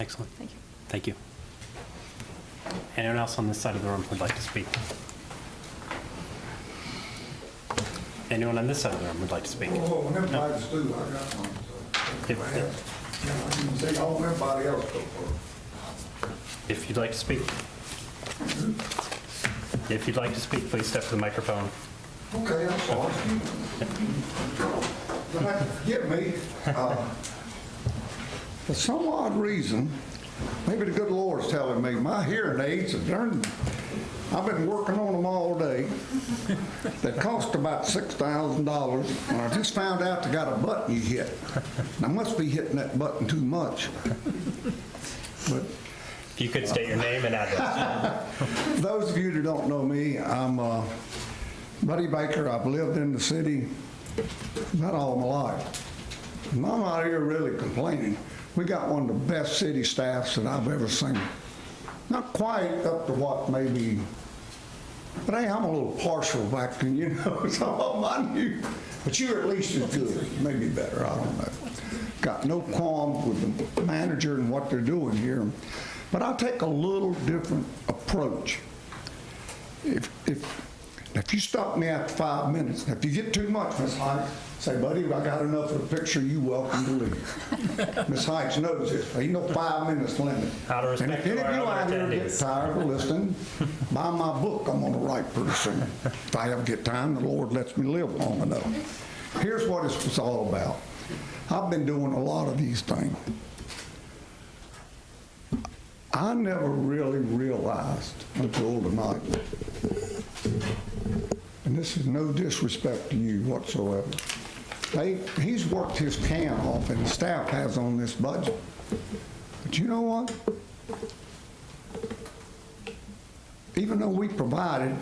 Excellent. Thank you. Thank you. Anyone else on this side of the room who'd like to speak? Anyone on this side of the room would like to speak? Oh, everybody do, I got one. I can say all everybody else go first. If you'd like to speak. If you'd like to speak, please step to the microphone. Okay, I'm sorry. You'll have to forgive me. For some odd reason, maybe the good Lord's telling me, my hearing aids have turned. I've been working on them all day. They cost about $6,000, and I just found out they got a button you hit. And I must be hitting that button too much. But If you could state your name and address. for those of you that don't know me, I'm Buddy Baker. I've lived in the city about all my life. And I'm out here really complaining. We got one of the best city staffs that I've ever seen. Not quite up to what maybe, but hey, I'm a little partial back then, some of them I knew. But you're at least as good, maybe better, I don't know. Got no qualms with the manager and what they're doing here. But I'll take a little different approach. If you stop me after 5 minutes, if you get too much, Miss Heights, say, buddy, I got enough of the picture, you welcome to leave. Miss Heights knows this. Ain't no 5 minutes limit. Out of respect And if any to of you our out other here get attendees. tired of listening, buy my book. I'm gonna write pretty soon. If I ever get time, the Lord lets me live long enough. Here's what it's all about. I've been doing a lot of these things. I never really realized until tonight, and this is no disrespect to you whatsoever, he's worked his can off, and the staff has on this budget. But you know what? Even though we provided,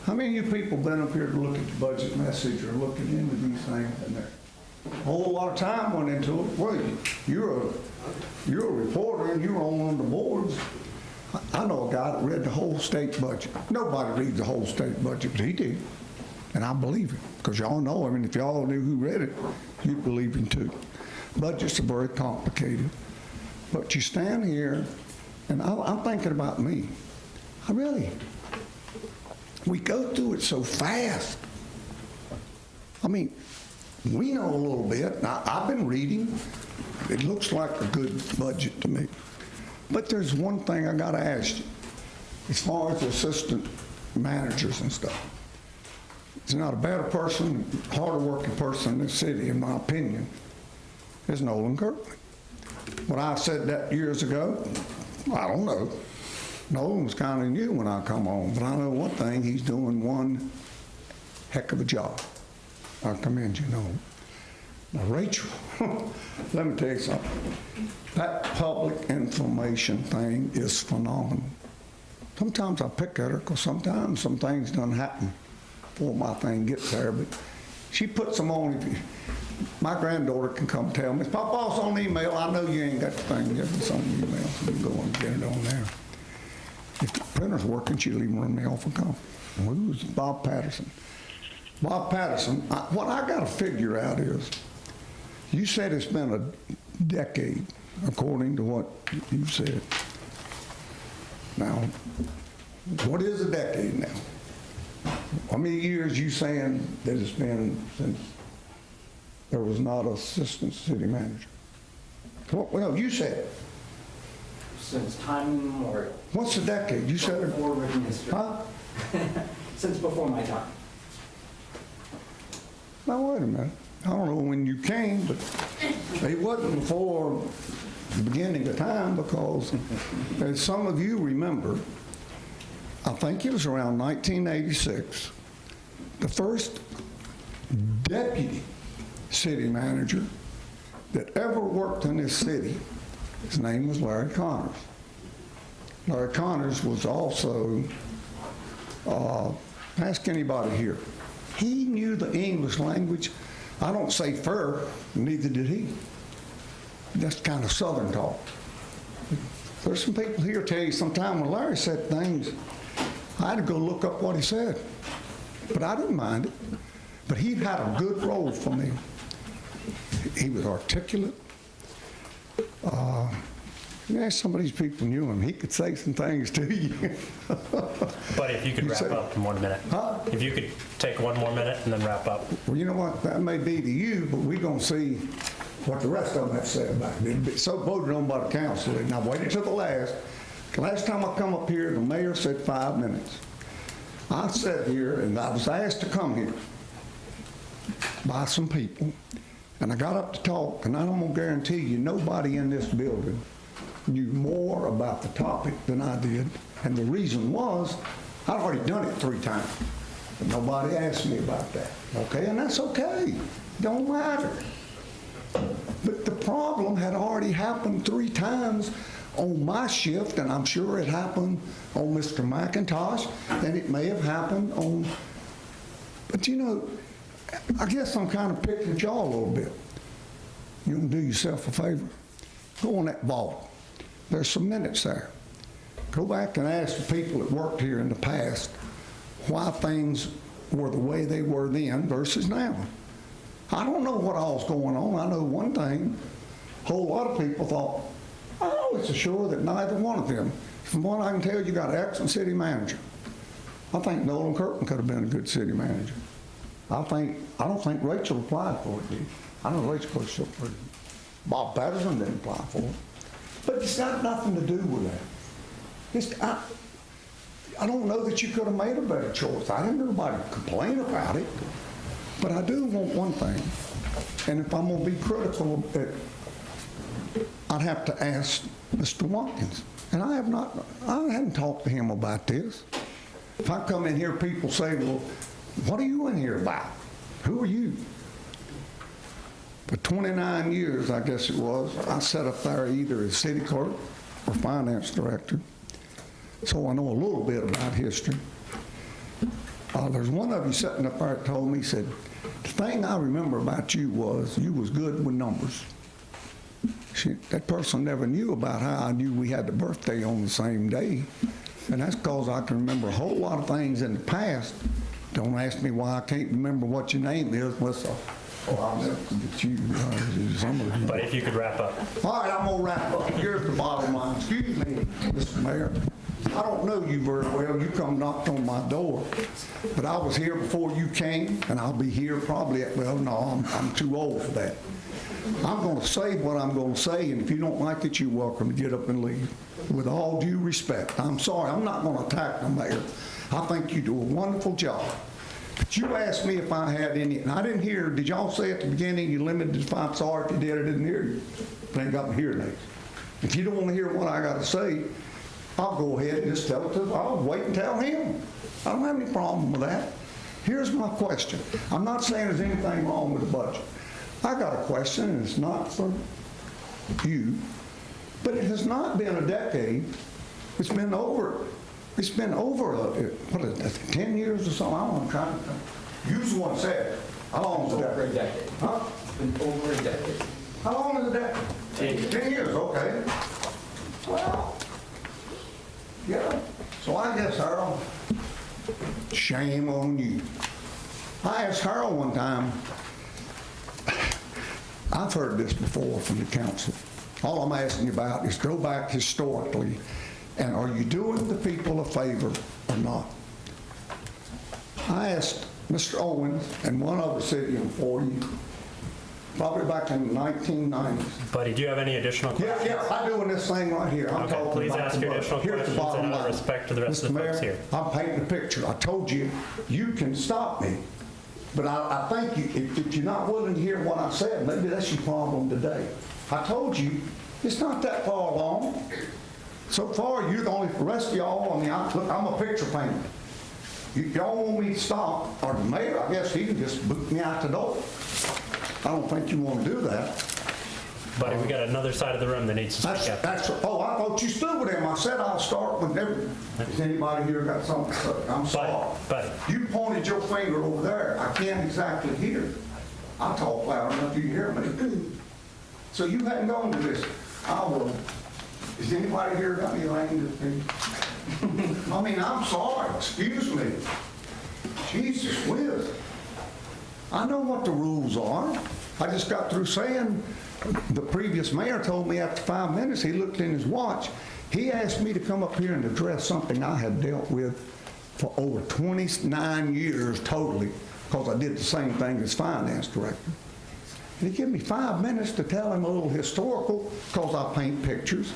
how many of you people been up here to look at the budget message or looking into these things? And a whole lot of time went into it. Well, you're a reporter and you're on one of the boards. I know a guy that read the whole state budget. Nobody reads the whole state budget, but he did. And I believe him, because y'all know him, and if y'all knew who read it, you'd believe him too. Budgets are very complicated. But you stand here, and I'm thinking about me. We go through it so fast. I mean, we know a little bit. Now, I've been reading. It looks like a good budget to me. But there's one thing I got to ask you. As far as the assistant managers and stuff, there's not a better person, harder working person in this city, in my opinion, is Nolan Kirkland. When I said that years ago, I don't know. Nolan was kind of new when I come on, but I know one thing, he's doing one heck of a job. I commend you, Nolan. Now, Rachel, let me tell you something. That public information thing is phenomenal. Sometimes I pick at her because sometimes some things don't happen before my thing gets there, but she puts them on. My granddaughter can come tell me, Papa's on email. I know you ain't got the thing yet. It's on email, so you can go and get it on there. If the printer's working, she'll even run me off a call. Who's Bob Patterson? Bob Patterson, what I got to figure out is, you said it's been a decade, according to what you said. Now, what is a decade now? How many years you saying that it's been since there was not an assistant city manager? Well, you said it. Since time immemorial. What's a decade? You said it. Before written history. Huh? Since before my time. Now, wait a minute. I don't know when you came, but it wasn't before the beginning of time, because as some of you remember, I think it was around 1986, the first deputy city manager that ever worked in this city, his name was Larry Connors. Larry Connors was also, ask anybody here, he knew the English language. I don't say fur, neither did he. That's kind of Southern talk. There's some people here tell you sometime when Larry said things, I had to go look up what he said. But I didn't mind it. But he had a good role for me. He was articulate. Yeah, some of these people knew him. He could say some things to you. But if you could wrap up in 1 minute. Huh? If you could take 1 more minute and then wrap up. Well, you know what? That may be to you, but we're going to see what the rest of them have to say about it. It's so voted on by the council. And I waited till the last. The last time I come up here, the mayor said 5 minutes. I sat here and I was asked to come here by some people. And I got up to talk, and I'm going to guarantee you nobody in this building knew more about the topic than I did. And the reason was, I'd already done it 3 times. But nobody asked me about that. Okay, and that's okay. Don't matter. But the problem had already happened 3 times on my shift, and I'm sure it happened on Mr. McIntosh, and it may have happened on, but you know, I guess I'm kind of picking at y'all a little bit. You can do yourself a favor. Go on that vault. There's some minutes there. Go back and ask the people that worked here in the past why things were the way they were then versus now. I don't know what all's going on. I know one thing. A whole lot of people thought, oh, it's assured that neither one of them. From what I can tell, you got an excellent city manager. I think Nolan Kirkland could have been a good city manager. I don't think Rachel applied for it, did she? I know Rachel pushed up for it. Bob Patterson didn't apply for it. But it's got nothing to do with that. I don't know that you could have made a better choice. I didn't hear nobody complain about it. But I do want one thing. And if I'm going to be critical, I'd have to ask Mr. Watkins. And I haven't talked to him about this. If I come in here, people say, well, what are you in here about? Who are you? For 29 years, I guess it was, I sat up there either as city clerk or finance director. So I know a little bit about history. There's one of you sitting up there that told me, he said, the thing I remember about you was good with numbers. He That person never knew about how I knew we had the birthday on the same day. And that's because I can remember a whole lot of things in the past. Don't ask me why I can't remember what your name is. I'll never forget you. Some of you. But if you could wrap up. All right, I'm gonna wrap up. Here's the bottom line. Excuse me, Mr. Mayor. I don't know you very well. You come knocked on my door. But I was here before you came, and I'll be here probably, well, no, I'm too old for that. I'm gonna say what I'm gonna say, and if you don't like it, you're welcome to get up and leave. With all due respect, I'm sorry, I'm not gonna attack the mayor. I think you do a wonderful job. But you asked me if I had any, and I didn't hear, did y'all say at the beginning you limited if I'm sorry if you did, I didn't hear you. I ain't got my hearing aids. If you don't want to hear what I got to say, I'll go ahead and just tell it to, I'll wait and tell him. I don't have any problem with that. Here's my question. I'm not saying there's anything wrong with the budget. I got a question, and it's not for you, but it has not been a decade. It's been over, what is it, 10 years or something? I don't know, I'm trying to think. You was the one that said it. How long is it? Over a decade. Huh? It's been over a decade. How long is it? 10 years, okay. Well, yeah. So I guess, Harold, shame on you. I asked Harold one time, I've heard this before from the council. All I'm asking you about is go back historically, and are you doing the people a favor or not? I asked Mr. Owens and one other city employee, probably back in the 1990s. Buddy, do you have any additional questions? Yeah, I'm doing this thing right here. I'm Okay, talking please about ask the your budget. additional Here's the questions bottom and out of line. respect to the rest of the Mr. folks Mayor, here. I'm painting a picture. I told you, you can stop me. But I think if you're not willing to hear what I said, maybe that's your problem today. I told you, it's not that far along. So far, you're the only, the rest of y'all, look, I'm a picture painter. Y'all want me to stop, or the mayor, I guess he can just boot me out the door. I don't think you want to do that. Buddy, we got another side of the room that needs to speak up. Oh, I thought you stood with him. I said I'll start with everyone. Has anybody here got something to say? I'm sorry. Buddy. You pointed your finger over there. I can't exactly hear. I talk loud enough you can hear me. So you hadn't gone to this. I will. Has anybody here got anything to I mean, I'm sorry. Excuse me. Jesus whiz. I know what the rules are. I just got through saying the previous mayor told me after 5 minutes, he looked in his watch. He asked me to come up here and address something I had dealt with for over 29 years totally, because I did the same thing as finance director. And he gave me 5 minutes to tell him a little historical, because I paint pictures.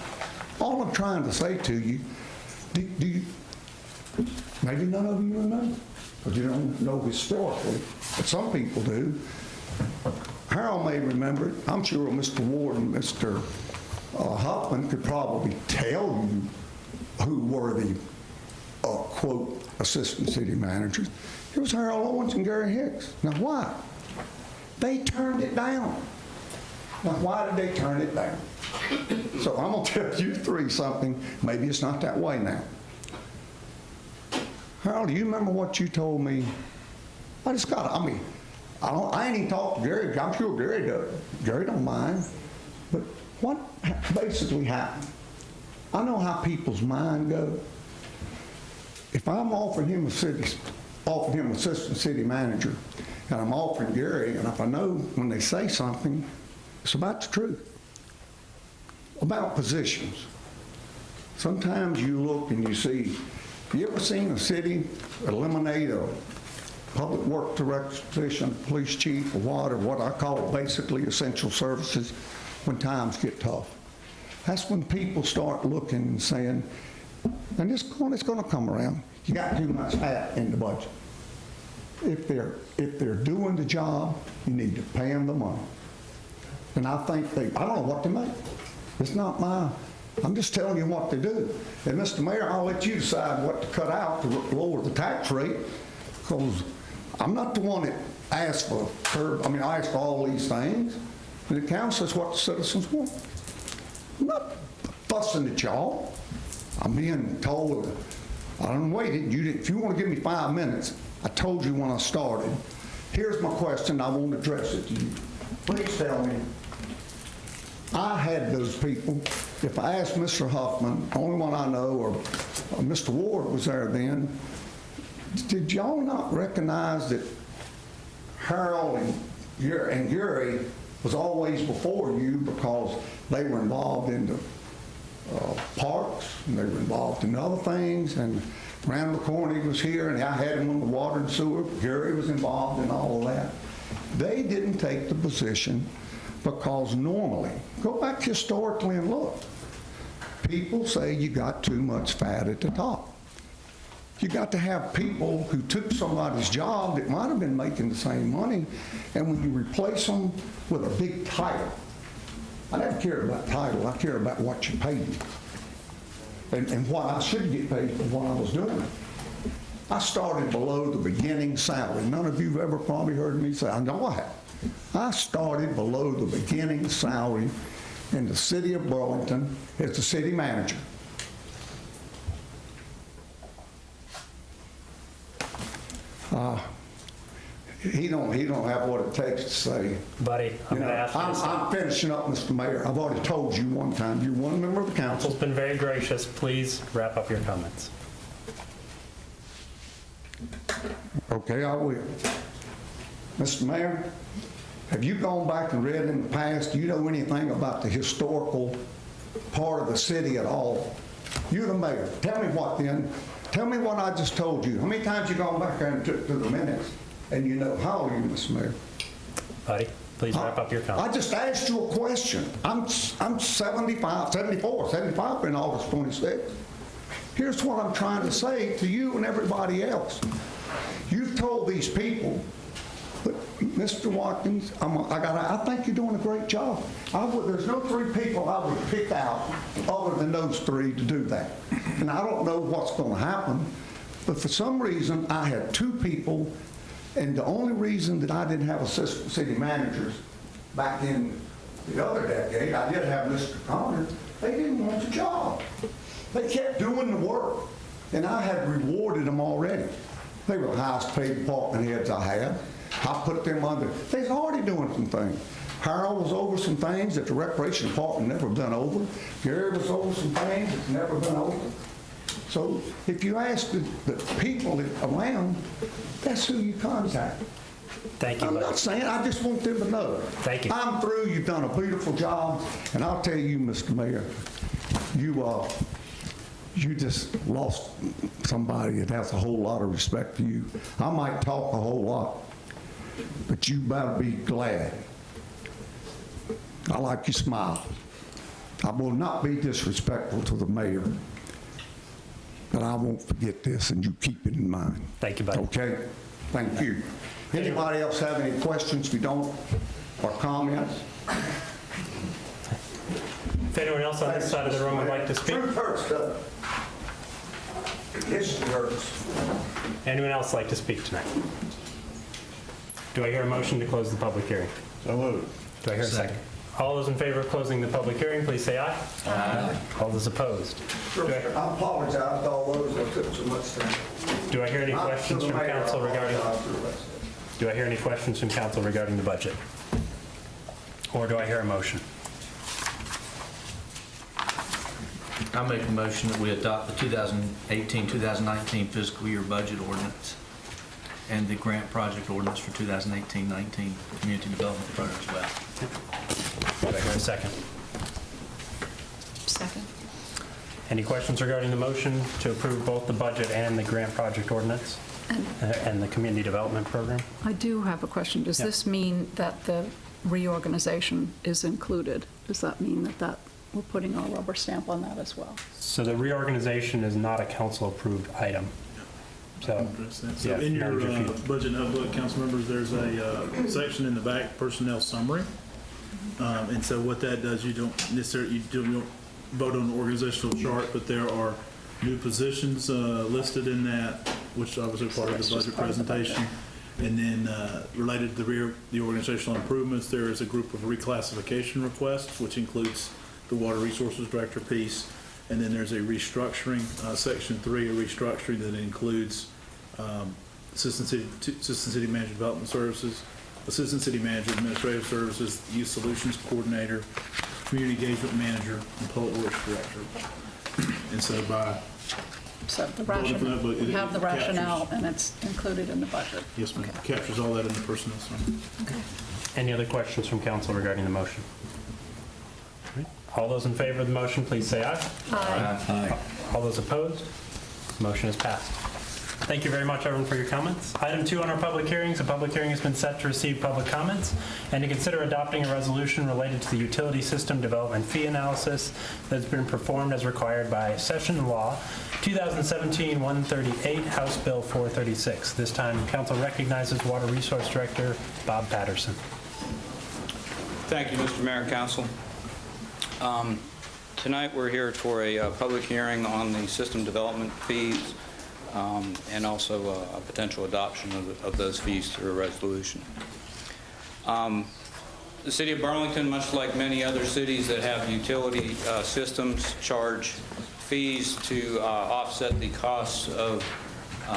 All I'm trying to say to you, do you, maybe none of you remember, because you don't know historically, but some people do. Harold may remember it. I'm sure Mr. Ward and Mr. Huffman could probably tell you who were the, quote, assistant city managers. It was Harold Owens and Gary Hicks. Now, why? They turned it down. Now, why did they turn it down? So I'm going to tell you three something. Maybe it's not that way now. Harold, do you remember what you told me? I ain't even talked to Gary. I'm sure Gary does. Gary don't mind. But what basically happened? I know how people's mind go. If I'm offering him assistant city manager, and I'm offering Gary, and if I know when they say something, it's about the truth. About positions. Sometimes you look and you see, you ever seen a city eliminate a public work director position, police chief, or what I call basically essential services when times get tough? That's when people start looking and saying, and it's going to come around, you got too much fat in the budget. If they're doing the job, you need to pay them the money. And I think I don't know what to make. It's not I'm just telling you what they do. And Mr. Mayor, I'll let you decide what to cut out to lower the tax rate, because I'm not the one that asked for I asked for all these things. And the council is what the citizens want. I'm not fussing at y'all. I'm being told, I don't wait. If you want to give me 5 minutes, I told you when I started. Here's my question. I won't address it to you. Please tell me, I had those people. If I asked Mr. Huffman, the only one I know, or Mr. Ward was there then, did y'all not recognize that Harold and Gary was always before you because they were involved in the parks, and they were involved in other things, and Randall Corney was here, and I had him on the water and sewer. Gary was involved in all of that. They didn't take the position because normally, go back historically and look, people say you got too much fat at the top. You got to have people who took somebody's job that might have been making the same money, and when you replace them with a big title, I never cared about title, I care about what you paid me and what I should get paid for what I was doing. I started below the beginning salary. None of you have ever probably heard me say, I know I have. I started below the beginning salary in the city of Burlington as the city manager. He don't have what it takes to say. Buddy, I'm going to ask you to stop. I'm finishing up, Mr. Mayor. I've already told you one time, you're one member of the council. Council's been very gracious. Please wrap up your comments. Okay, I will. Mr. Mayor, have you gone back and read in the past, do you know anything about the historical part of the city at all? You're the mayor. Tell me what then. Tell me what I just told you. How many times you gone back there and took to the minutes? And you know, how old are you, Mr. Mayor? Buddy, please wrap up your comments. I just asked you a question. I'm 75, 74, 75 in August 26th. Here's what I'm trying to say to you and everybody else. You've told these people, but Mr. Watkins, I think you're doing a great job. There's no three people I would pick out other than those three to do that. And I don't know what's going to happen, but for some reason, I had two people. And the only reason that I didn't have assistant city managers back in the other decade, I did have Mr. Connor, they didn't want the job. They kept doing the work, and I had rewarded them already. They were the highest paid department heads I had. I put them under, they was already doing some things. Harold was over some things that the recreation department never been over. Gary was over some things that's never been over. So if you ask the people around, that's who you contact. Thank you, I'm buddy. not saying, I just want them to know. Thank you. I'm through, you've done a beautiful job, and I'll tell you, Mr. Mayor, you just lost somebody that has a whole lot of respect for you. I might talk a whole lot, but you better be glad. I like your smile. I will not be disrespectful to the mayor, but I won't forget this, and you keep it in mind. Thank you, buddy. Okay? Thank you. Anybody else have any questions? If you don't, or comments? If anyone else on this side of the room would like to speak, Truth hurts, doesn't it? History hurts. anyone else like to speak tonight? Do I hear a motion to close the public hearing? So moved. Do I hear a second? All those in favor of closing the public hearing, please say aye. Aye. All those opposed? I apologize to all those that took so much time. Do I hear any questions from council regarding? Do I hear any questions from council regarding the budget? Or do I hear a motion? I make a motion that we adopt the 2018-2019 fiscal year budget ordinance and the grant project ordinance for 2018-19 community development program as well. Do I hear a second? Second. Any questions regarding the motion to approve both the budget and the grant project ordinance and the community development program? I do have a question. Does Yeah. this mean that the reorganization is included? Does that mean that we're putting a rubber stamp on that as well? So the reorganization is not a council-approved item. So, So yeah, in your manager fee. budget notebook, council members, there's a section in the back, personnel summary. And so what that does, you don't vote on the organizational chart, but there are new positions listed in that, which obviously part of the budget presentation. And then related to the organizational improvements, there is a group of reclassification requests, which includes the water resources director piece. And then there's a restructuring, section 3, a restructuring that includes assistant city manager development services, assistant city manager administrative services, youth solutions coordinator, community engagement manager, and public works director. And so by, So the Voting for that, rationale, but it we have the captures- rationale, and it's included in the budget. yes, ma'am, captures all that in the personnel summary. Any other questions from council regarding the motion? All right. All those in favor of the motion, please say aye. Aye. All those opposed? Motion is passed. Thank you very much, everyone, for your comments. Item 2 on our public hearings. A public hearing has been set to receive public comments and to consider adopting a resolution related to the utility system development fee analysis that's been performed as required by Session Law 2017-138, House Bill 436. This time, council recognizes Water Resource Director Bob Patterson. Thank you, Mr. Mayor and Council. Tonight, we're here for a public hearing on the system development fees and also a potential adoption of those fees through a resolution. The City of Burlington, much like many other cities that have utility systems, charge fees to offset the costs of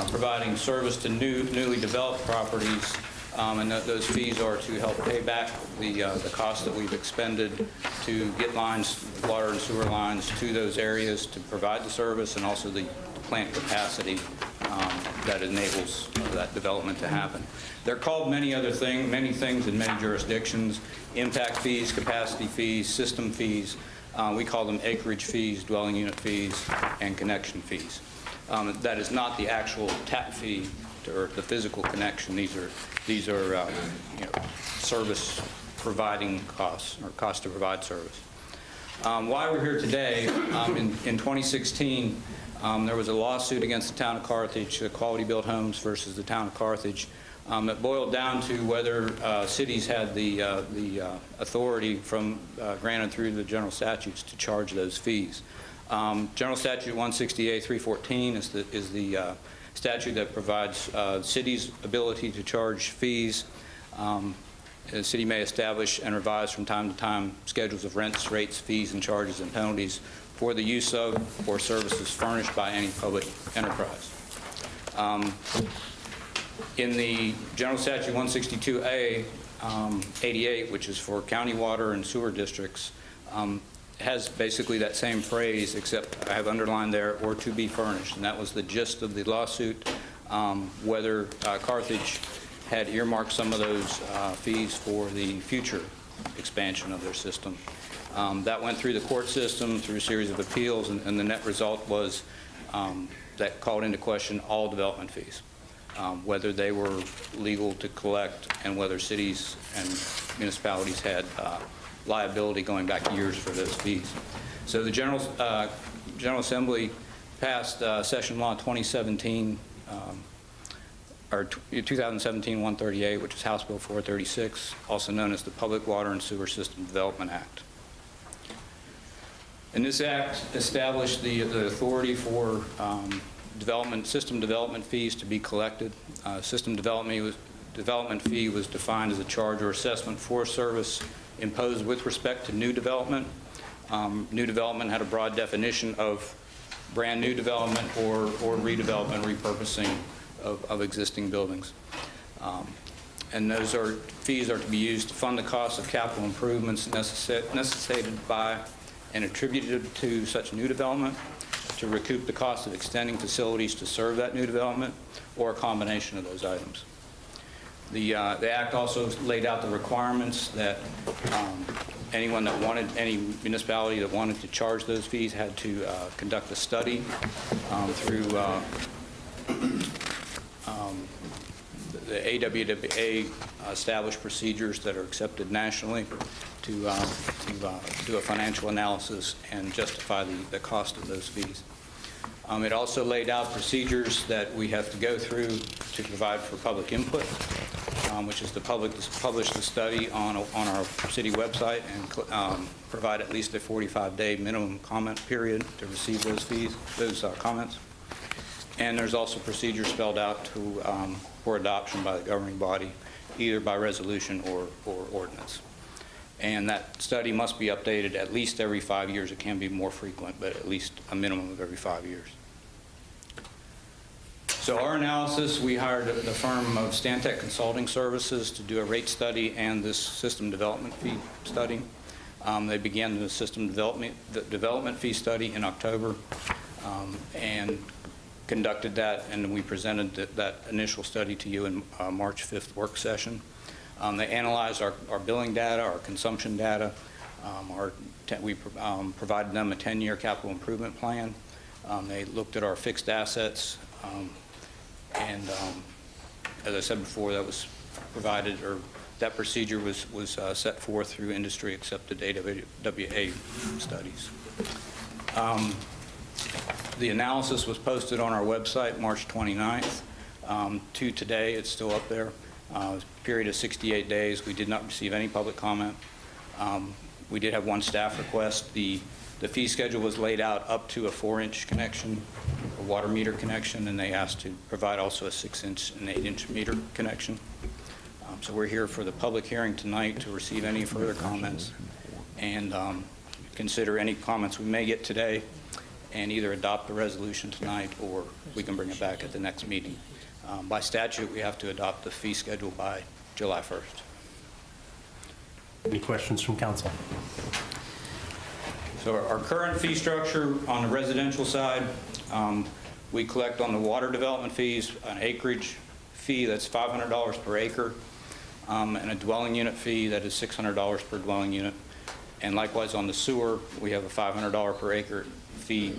providing service to newly developed properties. And those fees are to help pay back the cost that we've expended to get lines, water and sewer lines to those areas to provide the service, and also the plant capacity that enables that development to happen. They're called many things in many jurisdictions: impact fees, capacity fees, system fees. We call them acreage fees, dwelling unit fees, and connection fees. That is not the actual tap fee or the physical connection. These are service providing costs, or cost to provide service. Why we're here today, in 2016, there was a lawsuit against the town of Carthage, Quality Built Homes versus the town of Carthage. It boiled down to whether cities had the authority granted through the general statutes to charge those fees. General Statute 168-314 is the statute that provides cities' ability to charge fees. The city may establish and revise from time to time schedules of rents, rates, fees, and charges and penalties for the use of or services furnished by any public enterprise. In the General Statute 162A 88, which is for county water and sewer districts, has basically that same phrase, except I have underlined there, or to be furnished. And that was the gist of the lawsuit, whether Carthage had earmarked some of those fees for the future expansion of their system. That went through the court system, through a series of appeals, and the net result was that called into question all development fees, whether they were legal to collect and whether cities and municipalities had liability going back years for those fees. So the General Assembly passed Session Law 2017, or 2017-138, which is House Bill 436, also known as the Public Water and Sewer System Development Act. And this act established the authority for system development fees to be collected. System development fee was defined as a charge or assessment for service imposed with respect to new development. New development had a broad definition of brand new development or redevelopment, repurposing of existing buildings. And those fees are to be used to fund the cost of capital improvements necessitated by and attributed to such new development, to recoup the cost of extending facilities to serve that new development, or a combination of those items. The Act also laid out the requirements that any municipality that wanted to charge those fees had to conduct a study through the AWWA established procedures that are accepted nationally to do a financial analysis and justify the cost of those fees. It also laid out procedures that we have to go through to provide for public input, which is to publish the study on our city website and provide at least a 45-day minimum comment period to receive those comments. And there's also procedures spelled out for adoption by the governing body, either by resolution or ordinance. And that study must be updated at least every 5 years. It can be more frequent, but at least a minimum of every 5 years. So our analysis, we hired the firm of Stantec Consulting Services to do a rate study and this system development fee study. They began the system development fee study in October and conducted that, and we presented that initial study to you in March 5th work session. They analyzed our billing data, our consumption data. We provided them a 10-year capital improvement plan. They looked at our fixed assets, and as I said before, that was provided, or that procedure was set forth through industry-accepted AWA studies. The analysis was posted on our website March 29th. To today, it's still up there. It was a period of 68 days. We did not receive any public comment. We did have one staff request. The fee schedule was laid out up to a 4-inch connection, a water meter connection, and they asked to provide also a 6-inch and 8-inch meter connection. So we're here for the public hearing tonight to receive any further comments and consider any comments we may get today and either adopt the resolution tonight or we can bring it back at the next meeting. By statute, we have to adopt the fee schedule by July 1st. Any questions from council? So our current fee structure on the residential side, we collect on the water development fees an acreage fee that's $500 per acre, and a dwelling unit fee that is $600 per dwelling unit. And likewise on the sewer, we have a $500 per acre fee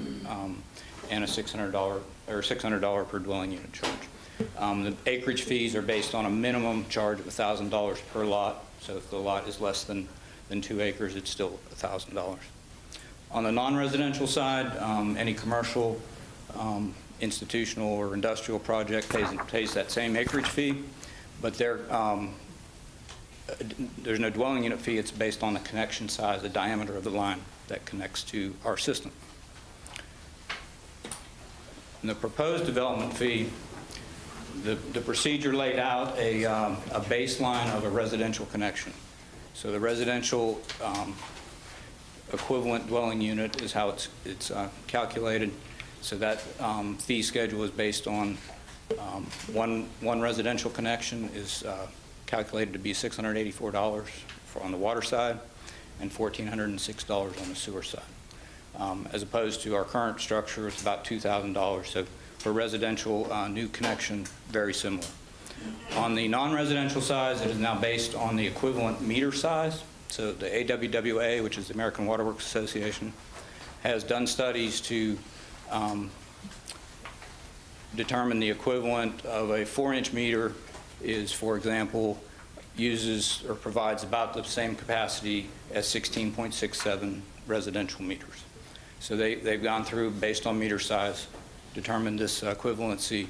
and a $600 per dwelling unit charge. The acreage fees are based on a minimum charge of $1,000 per lot. So if the lot is less than 2 acres, it's still $1,000. On the non-residential side, any commercial, institutional, or industrial project pays that same acreage fee, but there's no dwelling unit fee. It's based on the connection size, the diameter of the line that connects to our system. And the proposed development fee, the procedure laid out a baseline of a residential connection. So the residential equivalent dwelling unit is how it's calculated. So that fee schedule is based on one residential connection is calculated to be $684 on the water side and $1,406 on the sewer side. As opposed to our current structure, it's about $2,000. So for residential new connection, very similar. On the non-residential size, it is now based on the equivalent meter size. So the AWWA, which is the American Water Works Association, has done studies to determine the equivalent of a 4-inch meter is, for example, uses or provides about the same capacity as 16.67 residential meters. So they've gone through, based on meter size, determined this equivalency,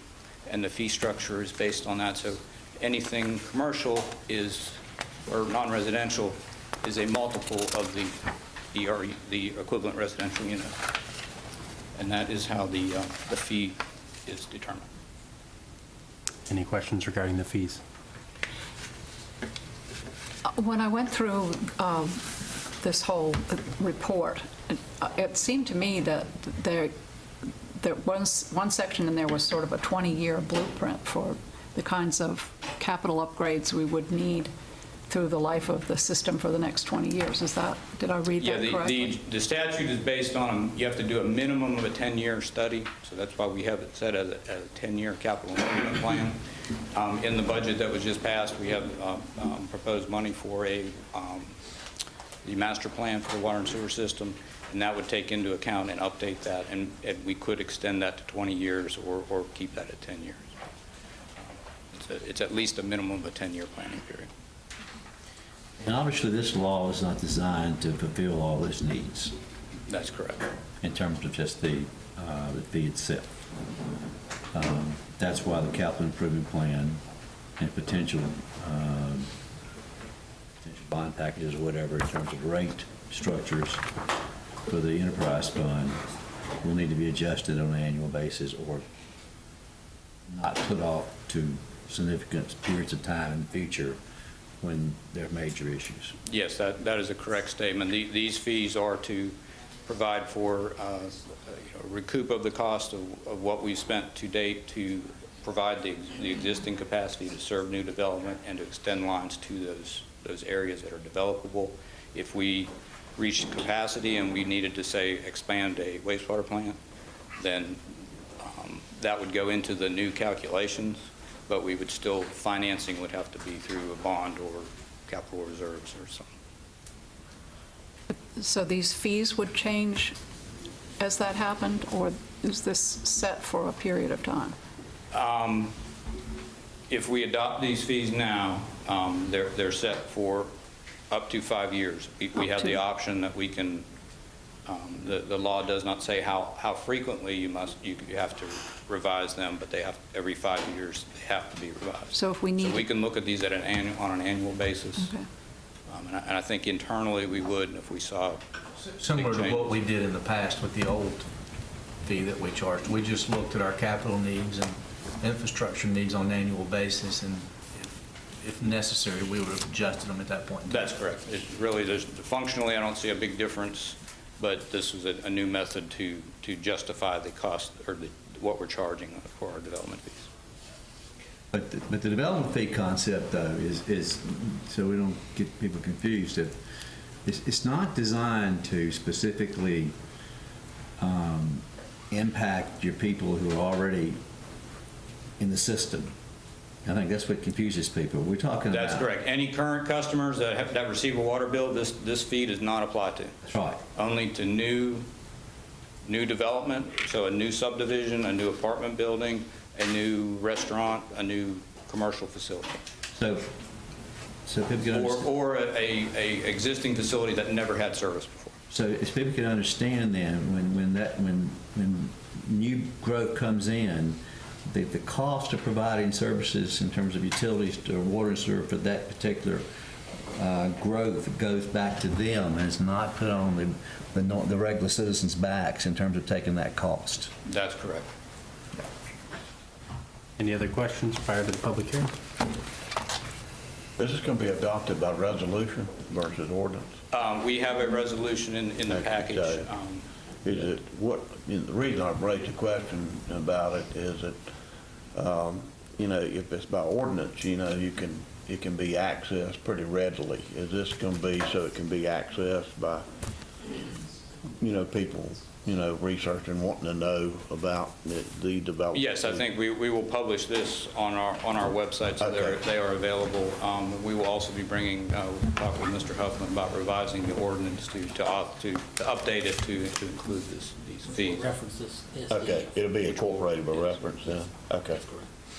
and the fee structure is based on that. So anything commercial is, or non-residential, is a multiple of the equivalent residential unit. And that is how the fee is determined. Any questions regarding the fees? When I went through this whole report, it seemed to me that there was one section in there was sort of a 20-year blueprint for the kinds of capital upgrades we would need through the life of the system for the next 20 years. Did I read that correctly? The statute is based on, you have to do a minimum of a 10-year study, so that's why we have it set as a 10-year capital improvement plan. In the budget that was just passed, we have proposed money for the master plan for the water and sewer system, and that would take into account and update that, and we could extend that to 20 years or keep that at 10 years. It's at least a minimum of a 10-year planning period. And obviously, this law is not designed to fulfill all its needs. That's correct. In terms of just the fee itself. That's why the capital improvement plan and potential bond packages or whatever in terms of rate structures for the enterprise fund will need to be adjusted on an annual basis or not put off to significant periods of time in the future when there are major issues. Yes, that is a correct statement. These fees are to provide for recoup of the cost of what we've spent to date to provide the existing capacity to serve new development and to extend lines to those areas that are developable. If we reached capacity and we needed to, say, expand a wastewater plant, then that would go into the new calculations, but we would still, financing would have to be through a bond or capital reserves or something. So these fees would change as that happened, or is this set for a period of time? If we adopt these fees now, they're set for up to 5 years. We have the option that we can, the law does not say how frequently you have to revise them, but they have, every 5 years, they have to be revised. So if we need... So we can look at these on an annual basis. Okay. And I think internally we would if we saw Similar big to what changes. we did in the past with the old fee that we charged. We just looked at our capital needs and infrastructure needs on an annual basis, and if necessary, we would have adjusted them at that point in time. That's correct. It really, functionally, I don't see a big difference, but this was a new method to justify the cost, or what we're charging for our development fees. But the development fee concept, though, is so we don't get people confused, that it's not designed to specifically impact your people who are already in the system. I think that's what confuses people. We're talking about... That's correct. Any current customers that receive a water bill, this fee does not apply to. That's right. Only to new development, so a new subdivision, a new apartment building, a new restaurant, a new commercial facility. So people can understand... Or a existing facility that never had service before. So as people can understand then, when new growth comes in, the cost of providing services in terms of utilities to water and sewer for that particular growth goes back to them and is not put on the regular citizens' backs in terms of taking that cost. That's correct. Any other questions prior to the public hearing? Is this going to be adopted by resolution versus ordinance? We have a resolution in the package. Okay. Is it the reason I raised the question about it is that if it's by ordinance, it can be accessed pretty readily. Is this going to be so it can be accessed by people researching, wanting to know about the development? Yes, I think we will publish this on our website, so Okay. they are available. We will also be bringing, talk with Mr. Huffman about revising the ordinance to update it to include these fees. References. Okay, it'll be incorporated by reference then? Okay.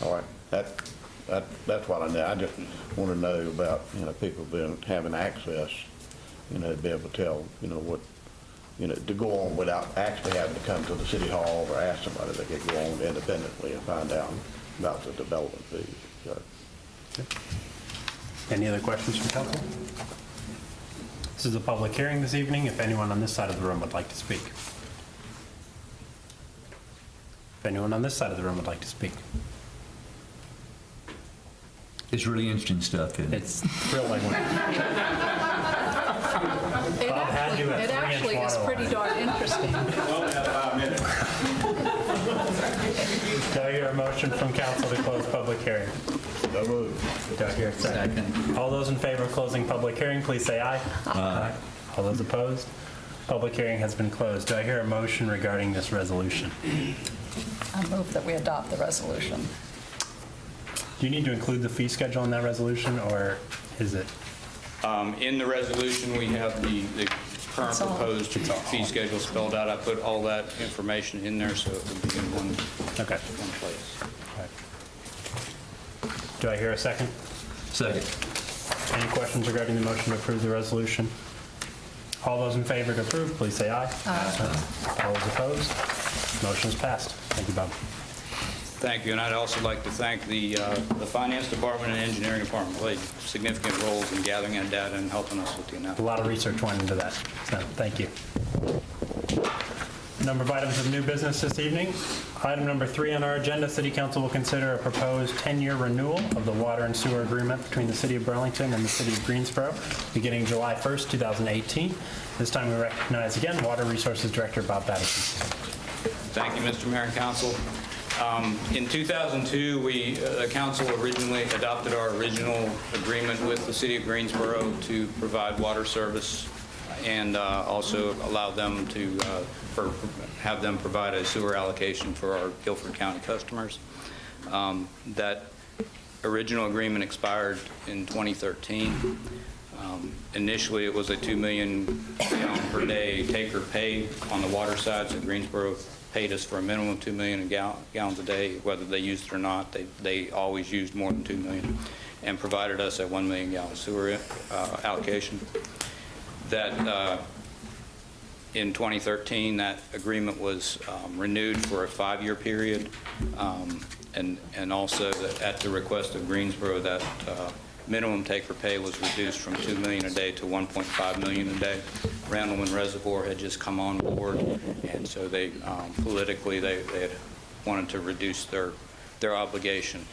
All right. That's what I know. I just want to know about, people having access, to be able to tell, what, to go on without actually having to come to the city hall or ask somebody. They could go on independently and find out about the development fees. So. Any other questions from council? This is a public hearing this evening. If anyone on this side of the room would like to speak. If anyone on this side of the room would like to speak. It's really interesting stuff, isn't it? It's real like one. Bob had you at It 3-inch actually is water pretty line. darn interesting. Only have 5 minutes. Do I hear a motion from council to close public hearing? So moved. Do I hear a second? All those in favor of closing public hearing, please say aye. Aye. All those opposed? Public hearing has been closed. Do I hear a motion regarding this resolution? I move that we adopt the resolution. Do you need to include the fee schedule in that resolution, or is it? In the resolution, we have the current It's all- proposed fee schedule spelled out. I put all that information in there, so it would be in one place. All right. Do I hear a second? Second. Any questions regarding the motion to approve the resolution? All those in favor to approve, please say aye. Aye. All those opposed? Motion is passed. Thank you, Bob. Thank you, and I'd also like to thank the Finance Department and Engineering Department played significant roles in gathering that data and helping us with the A analysis. lot of research went into that, so thank you. Number of items of new business this evening. Item number 3 on our agenda, City Council will consider a proposed 10-year renewal of the water and sewer agreement between the City of Burlington and the City of Greensboro, beginning July 1st, 2018. This time we recognize again Water Resources Director Bob Patterson. Thank you, Mr. Mayor and Council. In 2002, the council originally adopted our original agreement with the City of Greensboro to provide water service and also allow them to, have them provide a sewer allocation for our Guilford County customers. That original agreement expired in 2013. Initially, it was a 2 million gallon per day take or pay on the water side, so Greensboro paid us for a minimum of 2 million gallons a day, whether they used it or not. They always used more than 2 million, and provided us a 1 million gallon sewer allocation. That in 2013, that agreement was renewed for a 5-year period, and also that at the request of Greensboro, that minimum take or pay was reduced from 2 million a day to 1.5 million a day. Randleman Reservoir had just come on board, and so they politically they had wanted to reduce their obligation.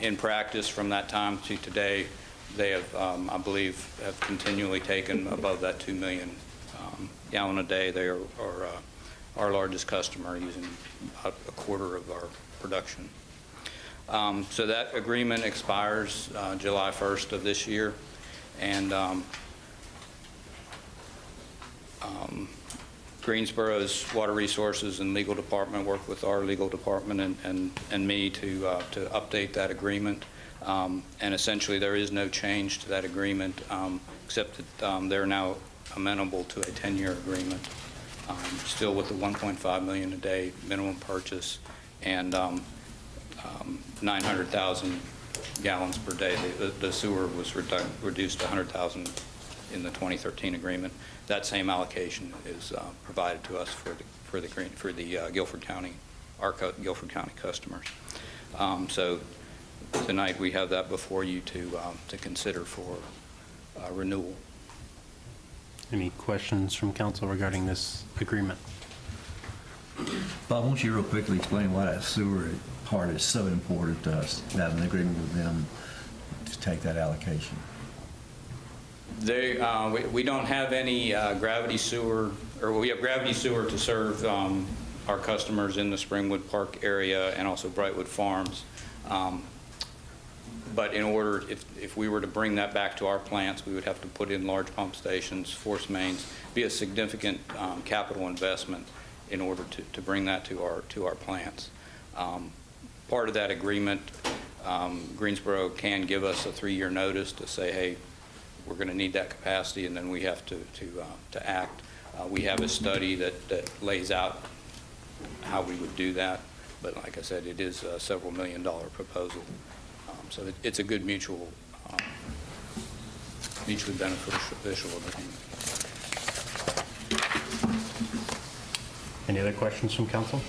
In practice, from that time to today, they have, I believe, have continually taken above that 2 million gallon a day. They are our largest customer, using about a quarter of our production. So that agreement expires July 1st of this year, and Greensboro's Water Resources and Legal Department work with our legal department and me to update that agreement. And essentially, there is no change to that agreement, except that they're now amenable to a 10-year agreement, still with the 1.5 million a day minimum purchase and 900,000 gallons per day. The sewer was reduced to 100,000 in the 2013 agreement. That same allocation is provided to us for the Guilford County, our Guilford County customers. So tonight we have that before you to consider for renewal. Any questions from council regarding this agreement? Bob, won't you real quickly explain why that sewer part is so important to us, to have an agreement with them to take that allocation? We don't have any gravity sewer, or we have gravity sewer to serve our customers in the Springwood Park area and also Brightwood Farms. But in order, if we were to bring that back to our plants, we would have to put in large pump stations, force mains, be a significant capital investment in order to bring that to our plants. Part of that agreement, Greensboro can give us a 3-year notice to say, hey, we're going to need that capacity, and then we have to act. We have a study that lays out how we would do that, but like I said, it is a several $1 million proposal. So it's a good mutually beneficial agreement. Any other questions from council?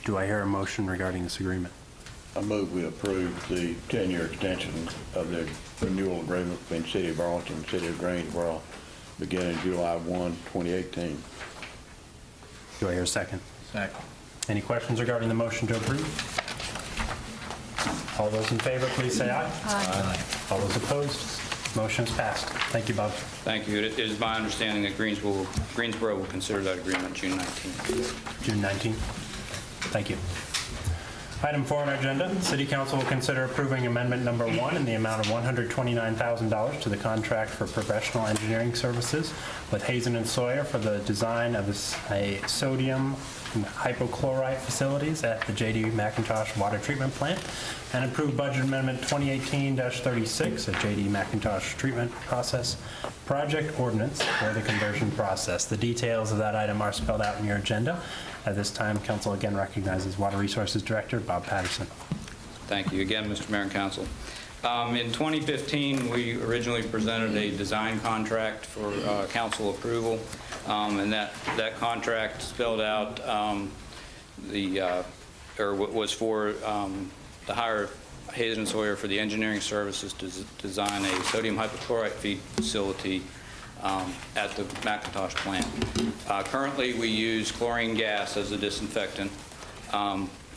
Do I hear a motion regarding this agreement? I move we approve the 10-year extension of the renewal agreement between City of Burlington and City of Greensboro beginning July 1, 2018. Do I hear a second? Second. Any questions regarding the motion to approve? All those in favor, please say aye. Aye. All those opposed? Motion's passed. Thank you, Bob. Thank you. It is my understanding that Greensboro will consider that agreement June 19th. June 19th. Thank you. Item 4 on our agenda, City Council will consider approving amendment number 1 in the amount of $129,000 to the contract for professional engineering services with Hazen and Sawyer for the design of a sodium hypochlorite facilities at the J.D. McIntosh Water Treatment Plant, and approve budget amendment 2018-36 at J.D. McIntosh Treatment Process Project Ordinance for the conversion process. The details of that item are spelled out in your agenda. At this time, council again recognizes Water Resources Director Bob Patterson. Thank you again, Mr. Mayor and Council. In 2015, we originally presented a design contract for council approval, and that contract spelled out was for the hire Hazen and Sawyer for the engineering services to design a sodium hypochlorite feed facility at the McIntosh plant. Currently, we use chlorine gas as a disinfectant,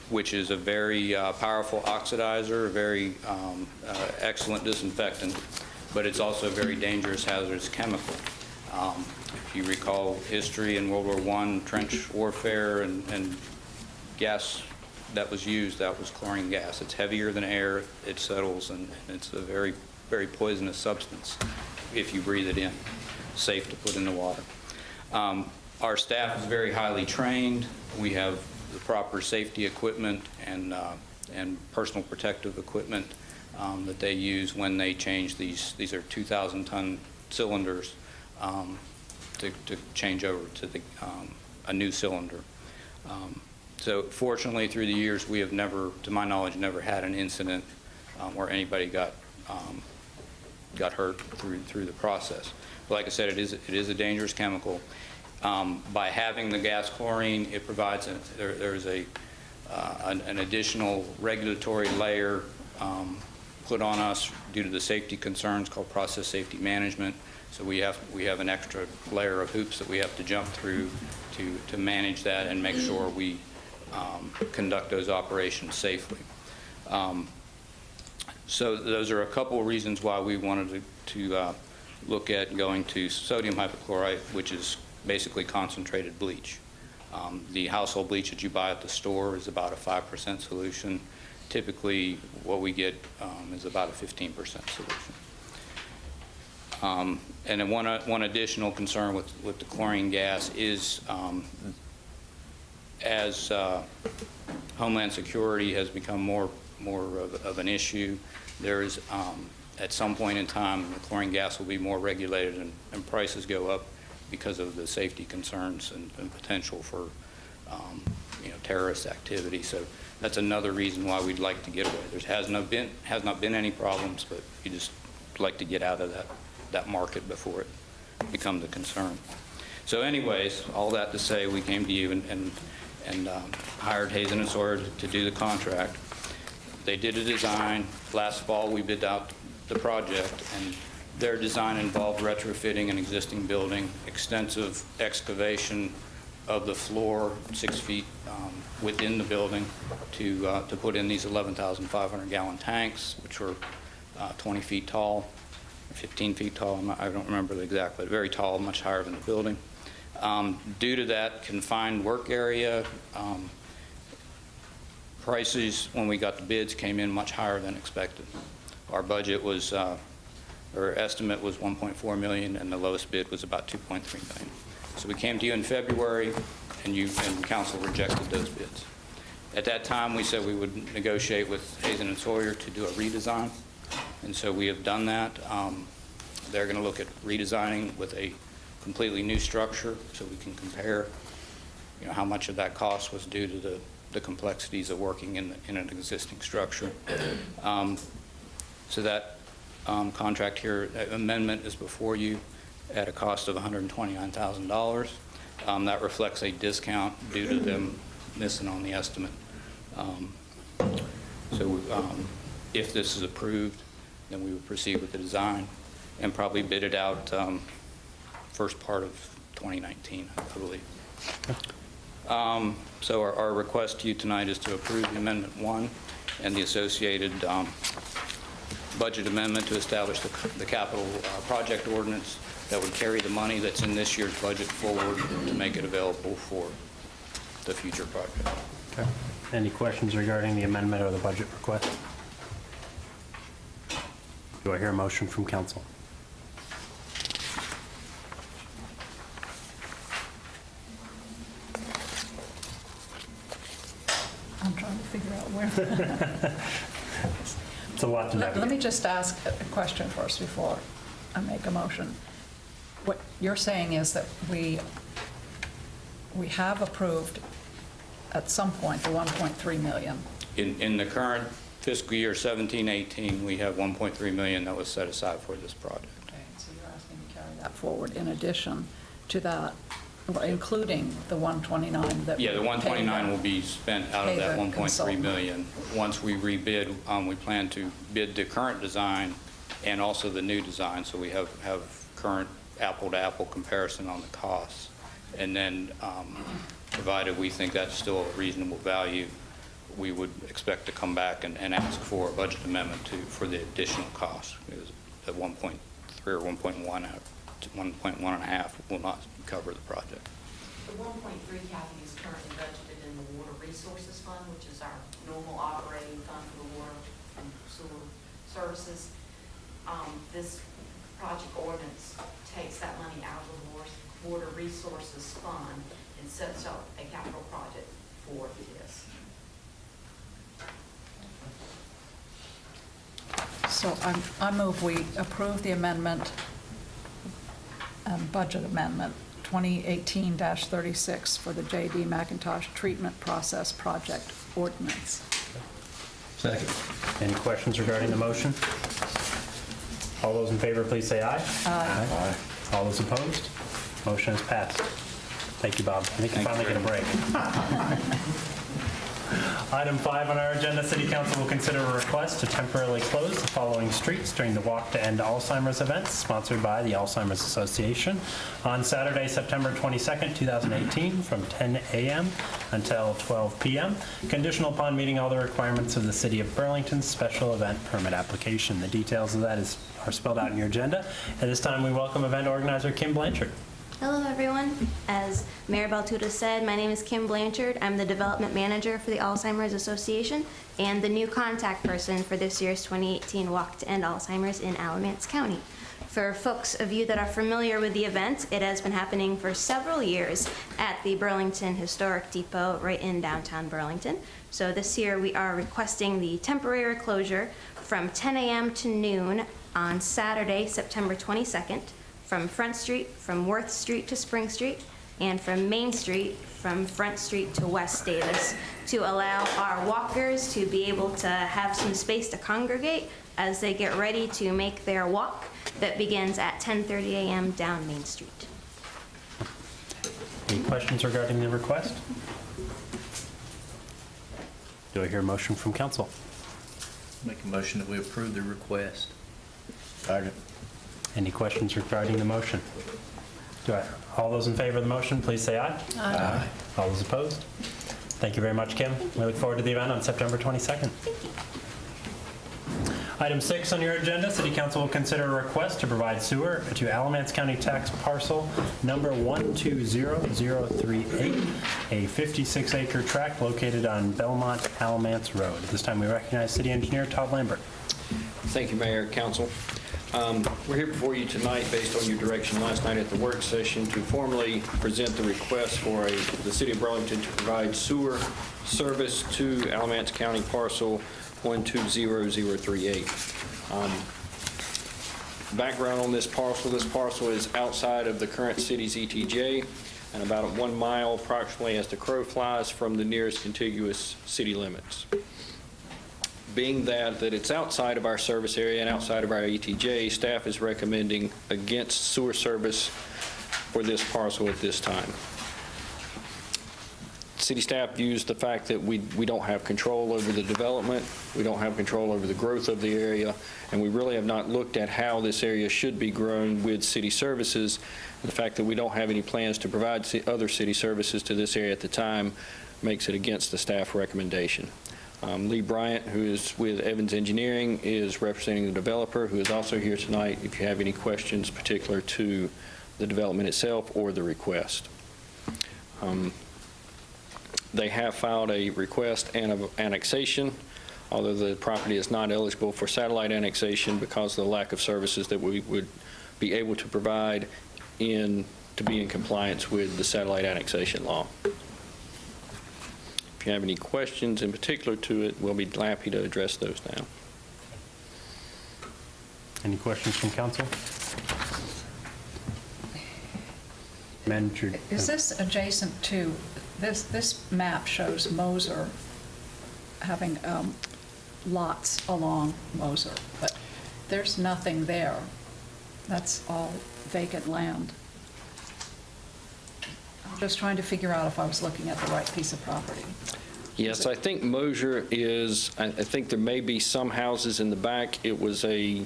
which is a very powerful oxidizer, a very excellent disinfectant, but it's also a very dangerous hazardous chemical. If you recall history in World War I, trench warfare and gas that was used, that was chlorine gas. It's heavier than air, it settles, and it's a very, very poisonous substance if you breathe it in. safe to put in the water. Our staff is very highly trained. We have the proper safety equipment and personal protective equipment that they use when they change these. These are 2,000-ton cylinders to change over to a new cylinder. So fortunately, through the years, we have never, to my knowledge, never had an incident where anybody got hurt through the process. But like I said, it is a dangerous chemical. By having the gas chlorine, it provides there's an additional regulatory layer put on us due to the safety concerns called process safety management. So we have an extra layer of hoops that we have to jump through to manage that and make sure we conduct those operations safely. So those are a couple of reasons why we wanted to look at going to sodium hypochlorite, which is basically concentrated bleach. The household bleach that you buy at the store is about a 5% solution. Typically, what we get is about a 15% solution. And then one additional concern with the chlorine gas is as Homeland Security has become more of an issue, there is at some point in time the chlorine gas will be more regulated and prices go up because of the safety concerns and potential for terrorist activity. So that's another reason why we'd like to get away. There has not been any problems, but we just like to get out of that market before it becomes a concern. So anyways, all that to say, we came to you and hired Hazen and Sawyer to do the contract. They did a design. Last fall, we bid out the project, and their design involved retrofitting an existing building, extensive excavation of the floor 6 feet within the building to put in these 11,500 gallon tanks, which were 20 feet tall, 15 feet tall. I don't remember exactly, but very tall, much higher than the building. Due to that confined work area, prices when we got the bids came in much higher than expected. Our budget was, our estimate was $1.4 million, and the lowest bid was about $2.3 million. So we came to you in February, and council rejected those bids. At that time, we said we would negotiate with Hazen and Sawyer to do a redesign, and so we have done that. They're going to look at redesigning with a completely new structure, so we can compare, how much of that cost was due to the complexities of working in an existing structure. So that contract here, amendment is before you at a cost of $129,000. That reflects a discount due to them missing on the estimate. So if this is approved, then we would proceed with the design and probably bid it out first part of 2019, I believe. So our request to you tonight is to approve the Amendment 1 and the associated budget amendment to establish the capital project ordinance that would carry the money that's in this year's budget forward to make it available for the future project. Okay. Any questions regarding the amendment or the budget request? Do I hear a motion from council? I'm trying to figure out where. It's a lot to navigate. Let me just ask a question first before I make a motion. What you're saying is that we have approved at some point the 1.3 million. In the current fiscal year 17-18, we have 1.3 million that was set aside for this project. Okay, so you're asking to carry that forward in addition to that, including the 129 that. Yeah, the 129 will be spent out of that 1.3 million. Once we rebid, we plan to bid the current design and also the new design, so we have current apple-to-apple comparison on the costs. And then, provided we think that's still a reasonable value, we would expect to come back and ask for a budget amendment for the additional cost. Because at 1.3 or 1.1 and a half will not cover the project. The 1.3, Kathy, is currently budgeted in the Water Resources Fund, which is our normal operating fund for the water and sewer services. This project ordinance takes that money out of the Water Resources Fund and sets up a capital project for this. So I move we approve the amendment, budget amendment 2018-36 for the J.D. McIntosh Treatment Process Project Ordinance. Second. Any questions regarding the motion? All those in favor, please say aye. Aye. All those opposed? Motion is passed. Thank you, Bob. I think you finally get a break. Item 5 on our agenda, City Council will consider a request to temporarily close the following streets during the Walk to End Alzheimer's events sponsored by the Alzheimer's Association on Saturday, September 22nd, 2018, from 10 a.m. until 12 p.m., conditional upon meeting all the requirements of the City of Burlington's special event permit application. The details of that are spelled out in your agenda. At this time, we welcome event organizer Kim Blanchard. Hello, everyone. As Mayor Baltuta said, my name is Kim Blanchard. I'm the development manager for the Alzheimer's Association and the new contact person for this year's 2018 Walk to End Alzheimer's in Alamance County. For folks of you that are familiar with the event, it has been happening for several years at the Burlington Historic Depot right in downtown Burlington. So this year we are requesting the temporary closure from 10 a.m. to noon on Saturday, September 22nd, from Front Street, from Worth Street to Spring Street, and from Main Street, from Front Street to West Davis, to allow our walkers to be able to have some space to congregate as they get ready to make their walk that begins at 10:30 a.m. down Main Street. Any questions regarding the request? Do I hear a motion from council? Make a motion that we approve the request. Second. Any questions regarding the motion? All those in favor of the motion, please say aye. Aye. All those opposed? Thank you very much, Kim. We look forward to the event on September 22nd. Thank you. Item 6 on your agenda, City Council will consider a request to provide sewer to Alamance County Tax Parcel number 120038, a 56-acre tract located on Belmont Alamance Road. At this time, we recognize City Engineer Todd Lambert. Thank you, Mayor, Council. We're here before you tonight based on your direction last night at the work session to formally present the request for the City of Burlington to provide sewer service to Alamance County Parcel 120038. Background on this parcel is outside of the current city's ETJ and about 1 mile approximately as the crow flies from the nearest contiguous city limits. Being that it's outside of our service area and outside of our ETJ, staff is recommending against sewer service for this parcel at this time. City staff views the fact that we don't have control over the development, we don't have control over the growth of the area, and we really have not looked at how this area should be grown with city services. And the fact that we don't have any plans to provide other city services to this area at the time makes it against the staff recommendation. Lee Bryant, who is with Evans Engineering, is representing the developer, who is also here tonight if you have any questions particular to the development itself or the request. They have filed a request of annexation, although the property is not eligible for satellite annexation because of the lack of services that we would be able to provide to be in compliance with the satellite annexation law. If you have any questions in particular to it, we'll be happy to address those now. Any questions from council? Manager. Is this adjacent to, this map shows Moser having lots along Moser, but there's nothing there. That's all vacant land. I'm just trying to figure out if I was looking at the right piece of property. Yes, I think Moser is, I think there may be some houses in the back. It was an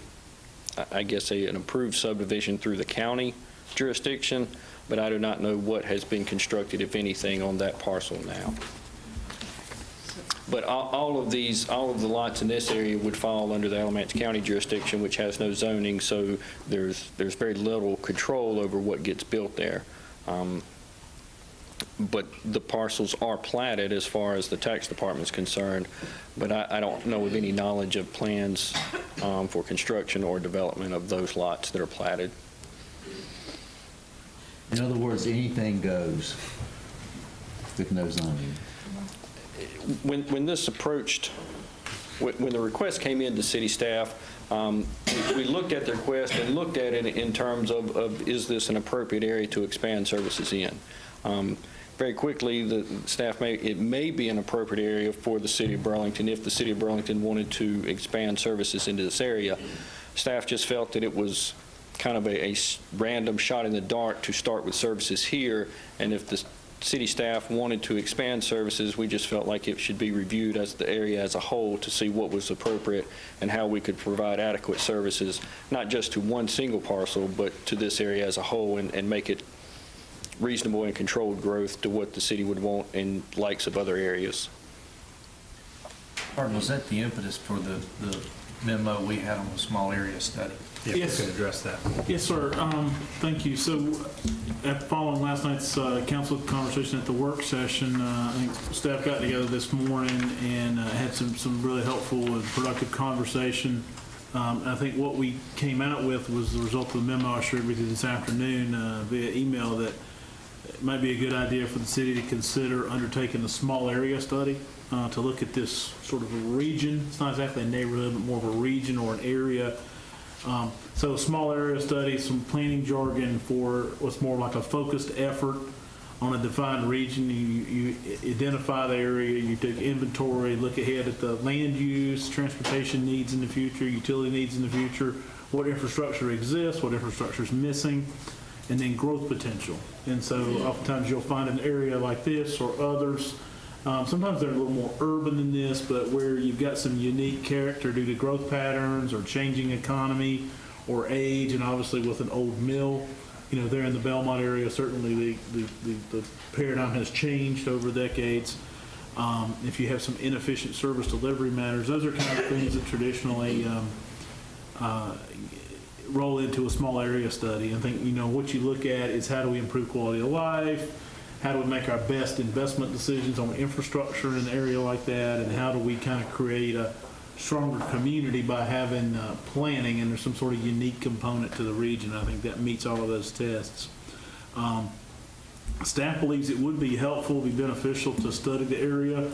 approved subdivision through the county jurisdiction, but I do not know what has been constructed, if anything, on that parcel now. But all of the lots in this area would fall under the Alamance County jurisdiction, which has no zoning, so there's very little control over what gets built there. but the parcels are platted as far as the tax department is concerned, but I don't know of any knowledge of plans for construction or development of those lots that are platted. In other words, anything goes with no zoning. When this approached, when the request came in to city staff, we looked at the request and looked at it in terms of is this an appropriate area to expand services in? Very quickly, the staff it may be an appropriate area for the city of Burlington if the city of Burlington wanted to expand services into this area. Staff just felt that it was kind of a random shot in the dark to start with services here, and if the city staff wanted to expand services, we just felt like it should be reviewed as the area as a whole to see what was appropriate and how we could provide adequate services, not just to one single parcel, but to this area as a whole, and make it reasonable and controlled growth to what the city would want in likes of other areas. Pardon, was that the impetus for the memo we had on the small area study? If Yes. we could address that. Yes, sir. Thank you. So, following last night's council conversation at the work session, I think staff got together this morning and had some really helpful and productive conversation. I think what we came out with was the result of the memo I shared with you this afternoon via email, that it might be a good idea for the city to consider undertaking a small area study to look at this sort of a region. It's not exactly a neighborhood, but more of a region or an area. So a small area study, some planning jargon for what's more like a focused effort on a defined region. You identify the area, you take inventory, look ahead at the land use, transportation needs in the future, utility needs in the future, what infrastructure exists, what infrastructure is missing, and then growth potential. And so oftentimes you'll find an area like this or others. Sometimes they're a little more urban than this, but where you've got some unique character due to growth patterns or changing economy or age, and obviously with an old mill, there in the Belmont area, certainly the paradigm has changed over decades. If you have some inefficient service delivery matters, those are kind of things that traditionally roll into a small area study. I think, what you look at is how do we improve quality of life, how do we make our best investment decisions on infrastructure in an area like that, and how do we kind of create a stronger community by having planning, and there's some sort of unique component to the region. I think that meets all of those tests. Staff believes it would be helpful, be beneficial to study the area,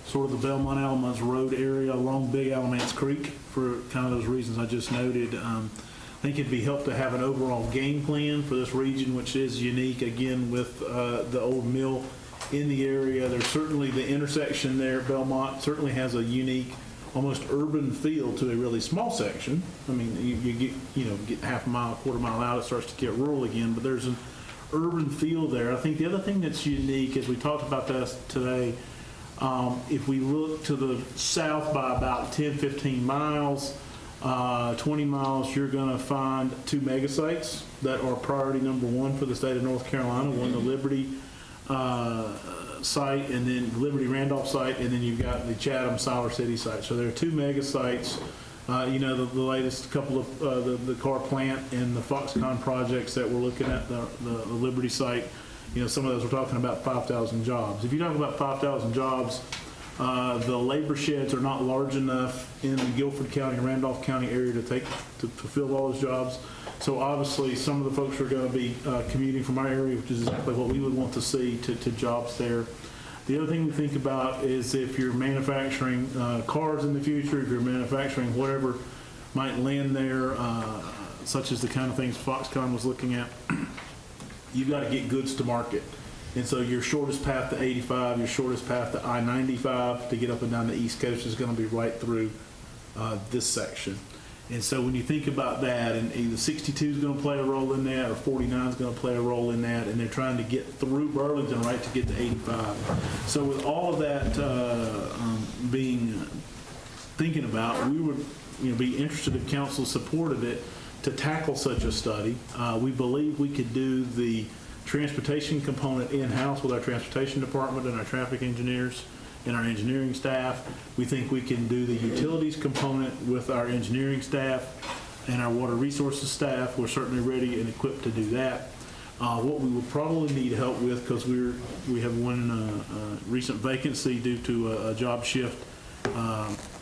sort of the Belmont Alamance Road area along Big Alamance Creek for kind of those reasons I just noted. I think it'd be helpful to have an overall game plan for this region, which is unique, again, with the old mill in the area. There's certainly the intersection there. Belmont certainly has a unique, almost urban feel to a really small section. I mean, you get half a mile, quarter mile out, it starts to get rural again, but there's an urban feel there. I think the other thing that's unique, as we talked about this today, if we look to the south by about 10, 15 miles, 20 miles, you're going to find two mega sites that are priority number one for the state of North Carolina. One, the Liberty site, and then Liberty Randolph site, and then you've got the Chatham Siler City site. So there are two mega sites. The latest couple of the car plant and the Foxconn projects that we're looking at, the Liberty site, some of those we're talking about 5,000 jobs. If you talk about 5,000 jobs, the labor sheds are not large enough in the Guilford County, Randolph County area to fill all those jobs. So obviously, some of the folks are going to be commuting from our area, which is exactly what we would want to see to jobs there. The other thing we think about is if you're manufacturing cars in the future, if you're manufacturing whatever might land there, such as the kind of things Foxconn was looking at, you've got to get goods to market. And so your shortest path to 85, your shortest path to I-95 to get up and down the East Coast is going to be right through this section. And so when you think about that, and either 62 is going to play a role in that, or 49 is going to play a role in that, and they're trying to get through Burlington, right, to get to 85. So with all of that thinking about, we would be interested if council supported it to tackle such a study. We believe we could do the transportation component in-house with our transportation department and our traffic engineers and our engineering staff. We think we can do the utilities component with our engineering staff and our water resources staff. We're certainly ready and equipped to do that. What we would probably need help with, because we have one recent vacancy due to a job shift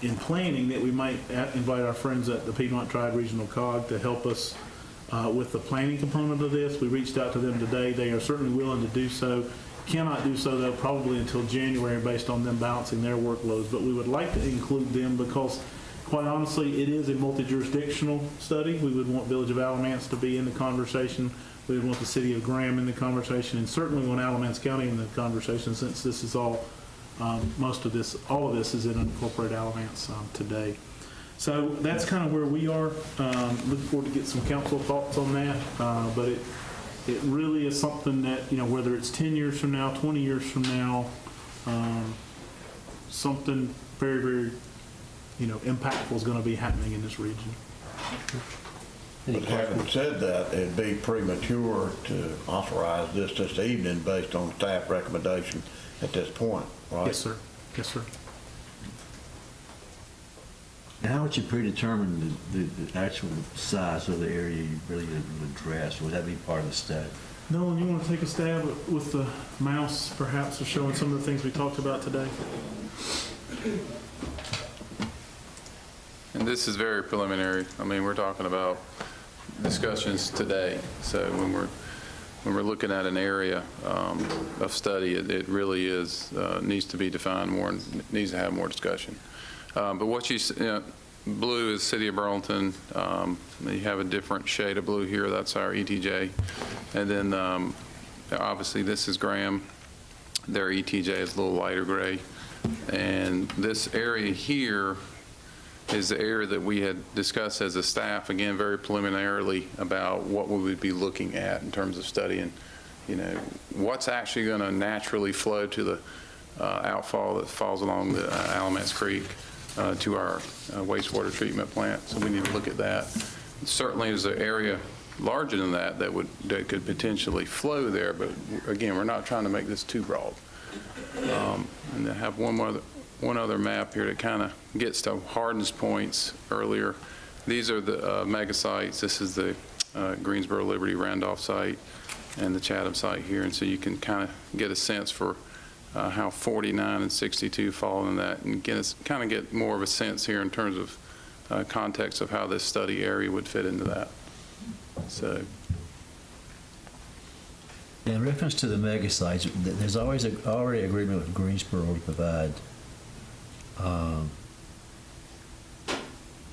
in planning, that we might invite our friends at the Piedmont Triad Regional COG to help us with the planning component of this. We reached out to them today. They are certainly willing to do so. Cannot do so, though, probably until January based on them balancing their workloads. But we would like to include them because, quite honestly, it is a multi-jurisdictional study. We would want Village of Alamance to be in the conversation. We would want the City of Graham in the conversation, and certainly want Alamance County in the conversation, since this is all, all of this is in unincorporated Alamance today. So that's kind of where we are. Looking forward to get some council thoughts on that. But it really is something that, whether it's 10 years from now, 20 years from now, something very, very, impactful is going to be happening in this region. But having said that, it'd be premature to authorize this evening based on staff recommendation at this point, right? Yes, sir. Yes, sir. And how would you predetermine the actual size of the area you really would address? Would that be part of the study? Nolan, you want to take a stab with the mouse, perhaps, of showing some of the things we talked about today? And this is very preliminary. I mean, we're talking about discussions today. So when we're looking at an area of study, it really is needs to be defined more and needs to have more discussion. But what blue is City of Burlington. You have a different shade of blue here. That's our ETJ. And then obviously this is Graham. Their ETJ is a little lighter gray. And this area here is the area that we had discussed as a staff, again, very preliminarily, about what we would be looking at in terms of studying, what's actually going to naturally flow to the outfall that falls along the Alamance Creek to our wastewater treatment plant. So we need to look at that. Certainly there's an area larger than that that could potentially flow there, but again, we're not trying to make this too broad. And I have one other map here that kind of gets to hardness points earlier. These are the mega sites. This is the Greensboro, Liberty, Randolph site and the Chatham site here. And so you can kind of get a sense for how 49 and 62 fall in that, and kind of get more of a sense here in terms of context of how this study area would fit into that. So. In reference to the mega sites, there's always already agreement with Greensboro to provide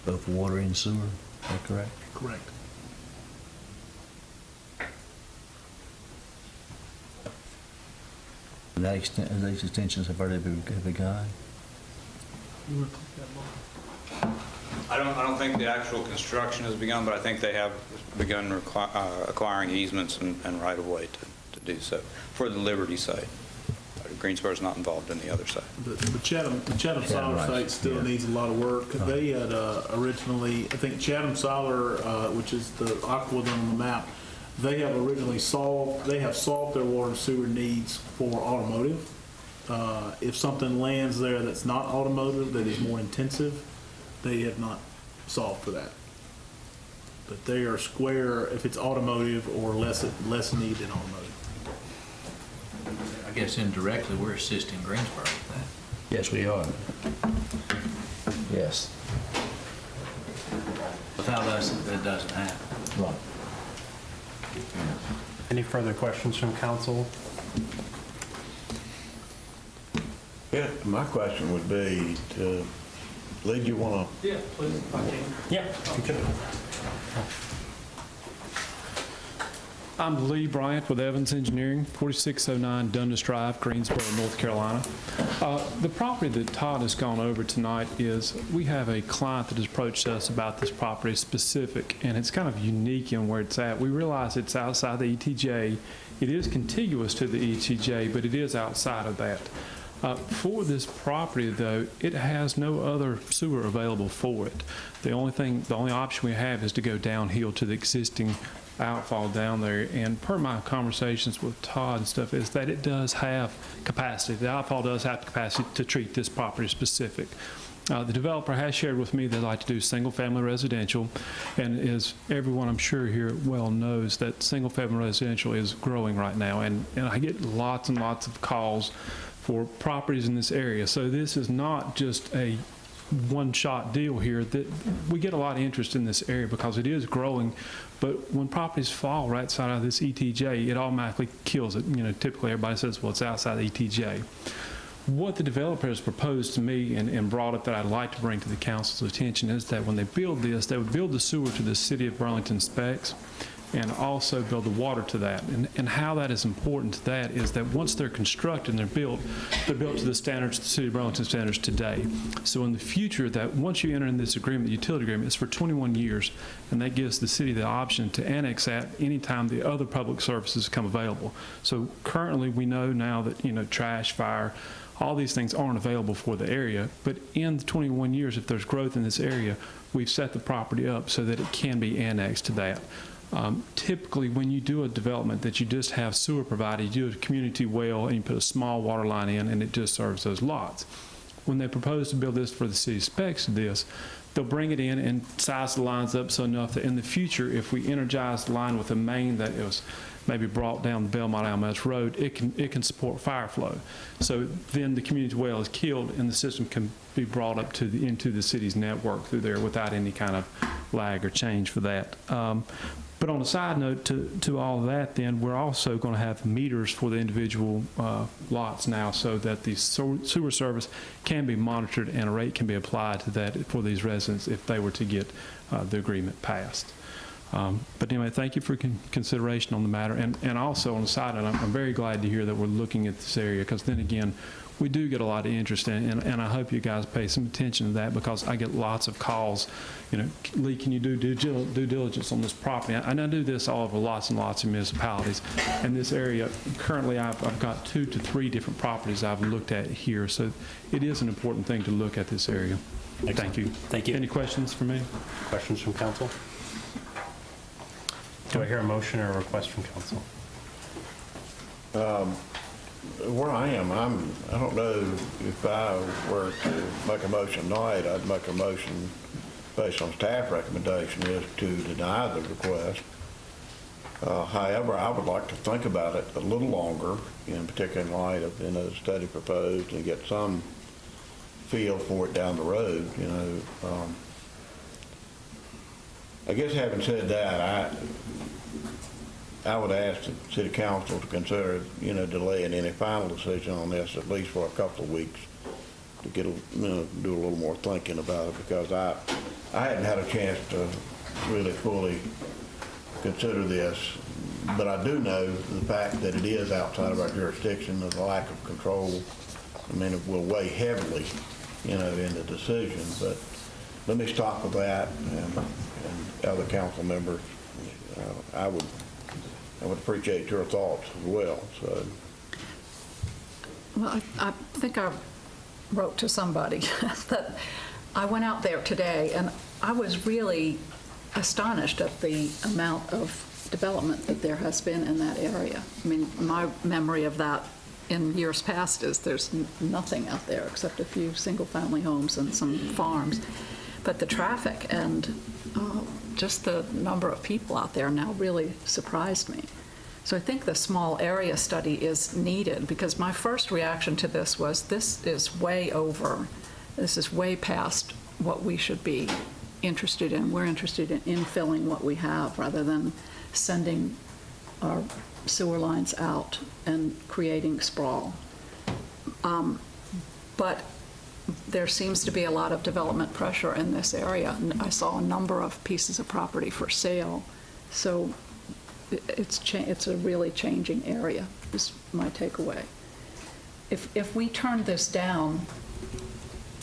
both water and sewer. Is that correct? Correct. And that these extensions have already begun. I don't think the actual construction has begun, but I think they have begun acquiring easements and right-of-way to do so for the Liberty site. Greensboro's not involved in the other side. The Chatham Solar site still needs a lot of work. They had originally, I think Chatham Solar, which is the aqua on the map, they have solved their water and sewer needs for automotive. If something lands there that's not automotive, that is more intensive, they have not solved for that. But they are square if it's automotive or less need than automotive. I guess indirectly, we're assisting Greensboro with that. Yes, we are. Yes. Without us, that doesn't happen. Right. Any further questions from council? Yeah, my question would be, Lee, do you want to? Yeah, please. Yeah, you can. I'm Lee Bryant with Evans Engineering, 4609 Dundas Drive, Greensboro, North Carolina. The property that Todd has gone over tonight is, we have a client that has approached us about this property specific, and it's kind of unique in where it's at. We realize it's outside the ETJ. It is contiguous to the ETJ, but it is outside of that. For this property, though, it has no other sewer available for it. The only option we have is to go downhill to the existing outfall down there, and per my conversations with Todd and stuff, is that it does have capacity. The outfall does have the capacity to treat this property specific. The developer has shared with me they'd like to do single-family residential, and as everyone I'm sure here well knows, that single-family residential is growing right now, and I get lots and lots of calls for properties in this area. So this is not just a one-shot deal here. That we get a lot of interest in this area because it is growing, but when properties fall right side of this ETJ, it automatically kills it. You know, typically everybody says, well, it's outside the ETJ. What the developer has proposed to me and brought up that I'd like to bring to the council's attention is that when they build this, they would build the sewer to the City of Burlington specs and also build the water to that. And how that is important to that is that once they're constructed and they're built to the standards, the City of Burlington standards today. So in the future, that once you enter in this agreement, the utility agreement, it's for 21 years, and that gives the city the option to annex that anytime the other public services come available. So currently, we know now that, you know, trash, fire, all these things aren't available for the area, but in the 21 years, if there's growth in this area, we've set the property up so that it can be annexed to that. Typically, when you do a development that you just have sewer provided, you do a community well and you put a small water line in and it just serves those lots. When they propose to build this for the city specs of this, they'll bring it in and size the lines up so enough that in the future, if we energize the line with a main that was maybe brought down the Belmont Almas Road, it can support fire flow. So then the community well is killed and the system can be brought up to into the city's network through there without any kind of lag or change for that. But on a side note to all of that, then we're also going to have meters for the individual lots now so that the sewer service can be monitored and a rate can be applied to that for these residents if they were to get the agreement passed. But anyway, thank you for consideration on the matter. And also on the side note, I'm very glad to hear that we're looking at this area because then again, we do get a lot of interest in it, and I hope you guys pay some attention to that because I get lots of calls, you know, Lee, can you do due diligence on this property? And I do this all over lots and lots of municipalities. In this area, currently I've got 2 to 3 different properties I've looked at here, so it is an important thing to look at this area. Excellent. Thank you. Thank you. Any questions for me? Questions from council? Do I hear a motion or a request from council? Where I am, I don't know if I were to make a motion tonight, I'd make a motion based on staff recommendation is to deny the request. However, I would like to think about it a little longer, in particular in light of, you know, the study proposed and get some feel for it down the road, you know. I guess having said that, I would ask the city council to consider, you know, delaying any final decision on this at least for a couple of weeks to get, you know, do a little more thinking about it because I hadn't had a chance to really fully consider this, but I do know the fact that it is outside of our jurisdiction and the lack of control. I mean, it will weigh heavily, you know, in the decision, but let me stop with that and other council members. I would appreciate your thoughts as well. So, well, I think I wrote to somebody that I went out there today and I was really astonished at the amount of development that there has been in that area. I mean, my memory of that in years past is there's nothing out there except a few single-family homes and some farms. But the traffic and just the number of people out there now really surprised me. So I think the small area study is needed because my first reaction to this was this is way past what we should be interested in. We're interested in infilling what we have rather than sending our sewer lines out and creating sprawl. But there seems to be a lot of development pressure in this area. I saw a number of pieces of property for sale. So it's a really changing area, is my takeaway. If we turn this down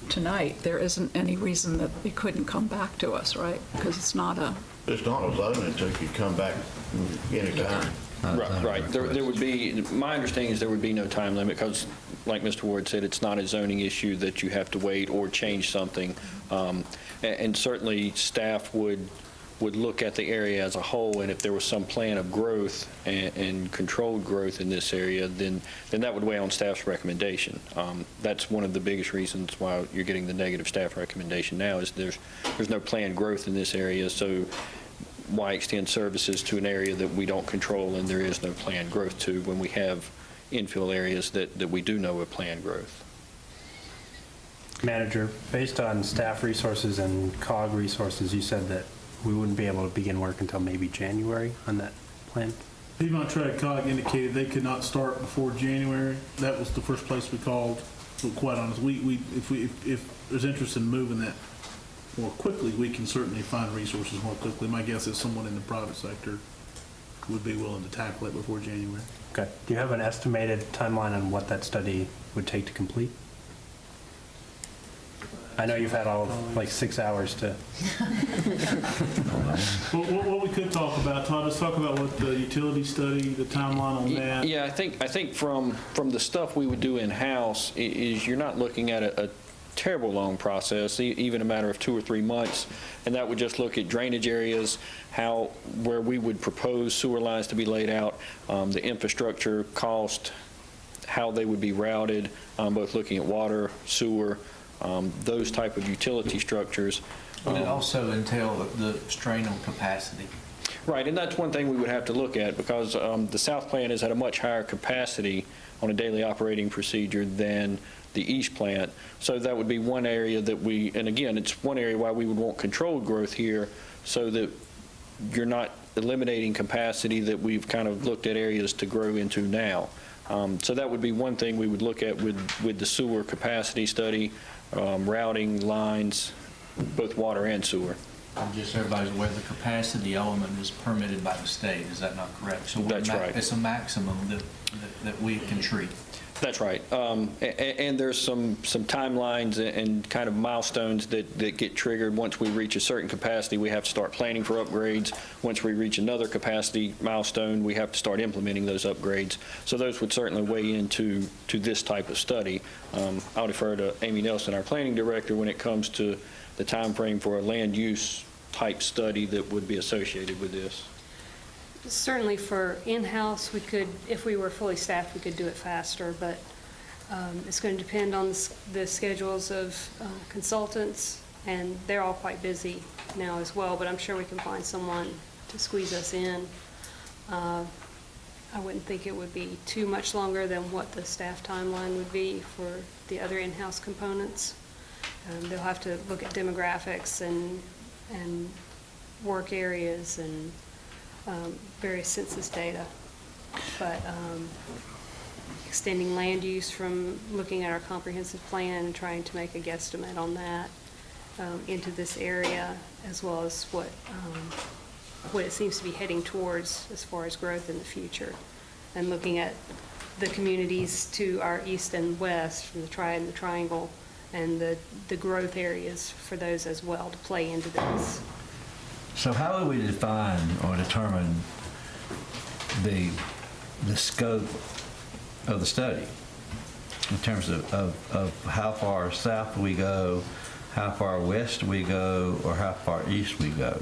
tonight, there isn't any reason that it couldn't come back to us, right? Because it's not a zoning, so it could come back anytime. Right. There would be, my understanding is there would be no time limit because, like Mr. Ward said, it's not a zoning issue that you have to wait or change something. And certainly staff would would look at the area as a whole, and if there was some plan of growth and controlled growth in this area, then that would weigh on staff's recommendation. That's one of the biggest reasons why you're getting the negative staff recommendation now, is there's no planned growth in this area, so why extend services to an area that we don't control and there is no planned growth to, when we have infill areas that we do know are planned growth. Manager, based on staff resources and COG resources, you said that we wouldn't be able to begin work until maybe January on that plan? Piedmont Track COG indicated they could not start before January. That was the first place we called, to be quite honest. If there's interest in moving that more quickly, we can certainly find resources more quickly. My guess is someone in the private sector would be willing to tackle it before January. Okay. Do you have an estimated timeline on what that study would take to complete? I know you've had all of like 6 hours to. Well, what we could talk about, Todd, let's talk about what the utility study, the timeline on that. Yeah, I think from the stuff we would do in-house is you're not looking at a terrible long process, even a matter of 2 or 3 months, and that would just look at drainage areas, where we would propose sewer lines to be laid out, the infrastructure cost, how they would be routed, both looking at water, sewer, those type of utility structures. Would it also entail the strain on capacity? Right, and that's one thing we would have to look at, because the South plant is at a much higher capacity on a daily operating procedure than the East plant. So that would be one area that and again, it's one area why we would want controlled growth here, so that you're not eliminating capacity that we've kind of looked at areas to grow into now. So that would be one thing we would look at with the sewer capacity study, routing lines, both water and sewer. Just so everybody's aware, the capacity element is permitted by the state, is that not correct? So That's right. It's a maximum that we can treat. That's right. And there's some timelines and kind of milestones that get triggered. Once we reach a certain capacity, we have to start planning for upgrades. Once we reach another capacity milestone, we have to start implementing those upgrades. So those would certainly weigh into this type of study. I'll defer to Amy Nelson, our planning director, when it comes to the time frame for a land use type study that would be associated with this. Certainly for in-house, we could, if we were fully staffed, we could do it faster, but it's going to depend on the schedules of consultants, and they're all quite busy now as well, but I'm sure we can find someone to squeeze us in. I wouldn't think it would be too much longer than what the staff timeline would be for the other in-house components. They'll have to look at demographics and work areas and various census data, but extending land use from looking at our comprehensive plan and trying to make a guesstimate on that into this area, as well as what it seems to be heading towards as far as growth in the future, and looking at the communities to our east and west from the Triad and the Triangle, and the growth areas for those as well to play into this. So how would we define or determine the scope of the study in terms of how far south we go, how far west we go, or how far east we go?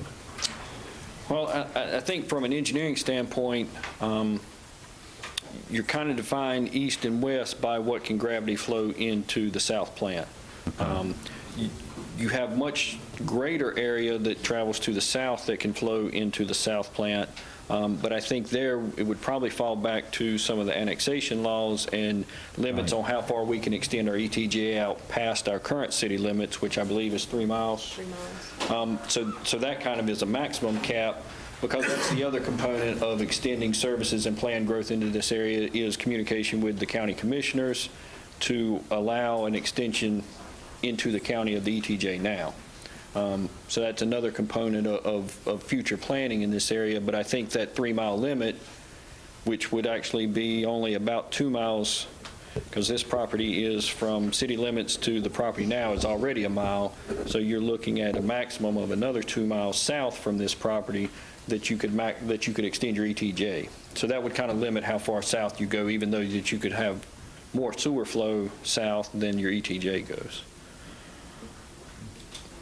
Well, I think from an engineering standpoint, you're kind of defined east and west by what can gravity flow into the south plant. You have much greater area that travels to the south that can flow into the south plant, but I think there it would probably fall back to some of the annexation laws and limits on how far we can extend our ETJ out past our current city limits, which I believe is 3 miles. 3 miles. So that kind of is a maximum cap, because that's the other component of extending services and planned growth into this area is communication with the county commissioners to allow an extension into the county of the ETJ now. So that's another component of future planning in this area, but I think that 3-mile limit, which would actually be only about 2 miles, because this property is from city limits to the property now is already a mile, so you're looking at a maximum of another 2 miles south from this property that you could extend your ETJ. So that would kind of limit how far south you go, even though that you could have more sewer flow south than your ETJ goes.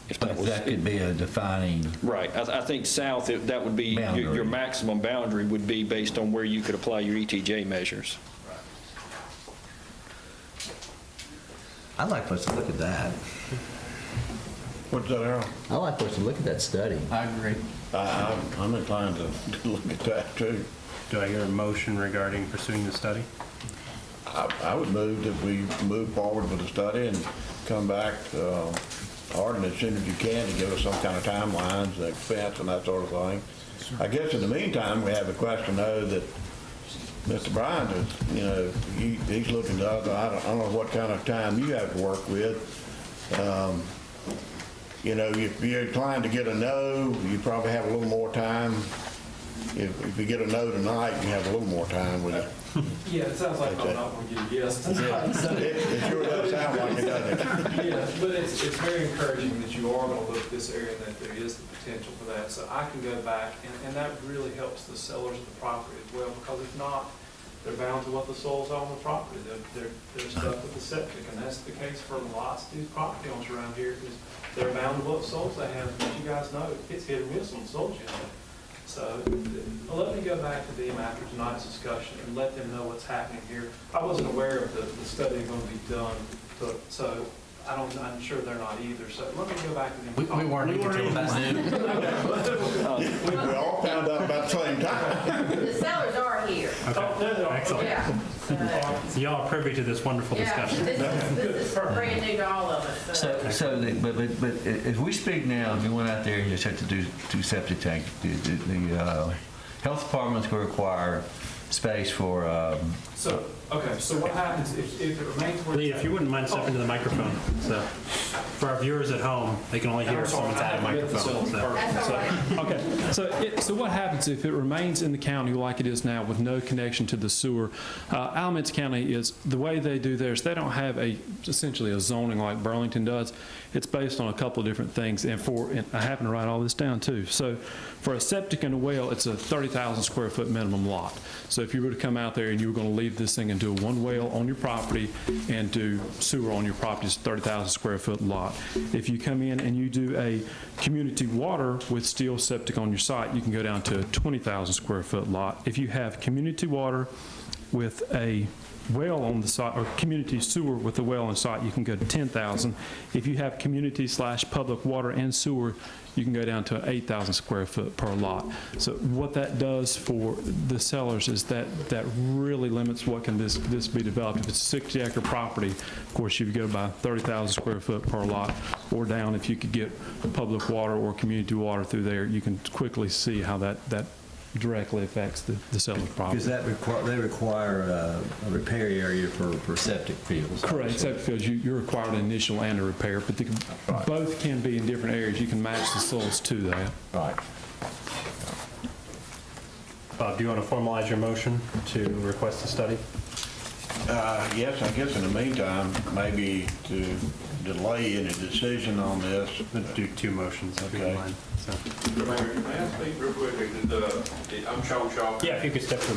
If that could be a defining. Right. I think south, that would be, your maximum boundary would be based on where you could apply your ETJ measures. I'd like for us to look at that. What's that, Harold? I'd like for us to look at that study. I agree. I'm inclined to look at that too. Do I hear a motion regarding pursuing the study? I would move that we move forward with the study and come back hard and as soon as you can to give us some kind of timelines, the expense and that sort of thing. I guess in the meantime, we have a question though that Mr. Bryant is, he's looking to us. I don't know what kind of time you have to work with. If you're inclined to get a no, you probably have a little more time. If you get a no tonight, you have a little more time with it. Yeah, it sounds like I'm not going to get a yes tonight. It sure does sound like it, doesn't it? Yeah, but it's very encouraging that you are going to look at this area and that there is the potential for that. So I can go back, and that really helps the sellers of the property as well, because if not, they're bound to what the soils are on the property. They're stuck with the septic, and that's the case for lots of these property owners around here, is they're bound to what soils they have. As you guys know, it's hit or miss on the soils you have. So let me go back to them after tonight's discussion and let them know what's happening here. I wasn't aware of the study going to be done, so I'm sure they're not either. So let me go back to them. We weren't until about noon. We all found out about the same time. The sellers are here. Okay, excellent. Yeah. So y'all are privy to this wonderful discussion. This is brand new to all of us. But if we speak now, if you went out there and you just had to do two septic tanks, the health department's going to require space for. So what happens if it remains where Lee, if you wouldn't mind stepping to the microphone. So for our viewers at home, they can only hear if someone's at a microphone. So what happens if it remains in the county like it is now with no connection to the sewer? Alamance County is, the way they do theirs, they don't have essentially a zoning like Burlington does. It's based on a couple of different things, and I happen to write all this down too. So for a septic and a well, it's a 30,000 square foot minimum lot. So if you were to come out there and you were going to leave this thing and do one well on your property and do sewer on your property, it's a 30,000 square foot lot. If you come in and you do a community water with steel septic on your site, you can go down to a 20,000 square foot lot. If you have community water with a well on the site, or community sewer with a well on the site, you can go to 10,000. If you have community/public water and sewer, you can go down to 8,000 square foot per lot. So what that does for the sellers is that really limits what can this be developed. If it's a 60-acre property, of course, you could go by 30,000 square foot per lot, or down if you could get public water or community water through there, you can quickly see how that directly affects the seller's property. Because they require a repair area for septic fields. Correct. Septic fields, you're required an initial and a repair, but both can be in different areas. You can match the soils to that. Right. Bob, do you want to formalize your motion to request a study? Yes, I guess in the meantime, maybe to delay any decision on this. Let's do two motions, if you don't mind. So. Mayor, may I speak real quick? I'm Sean Shaw. Yeah, if you could step to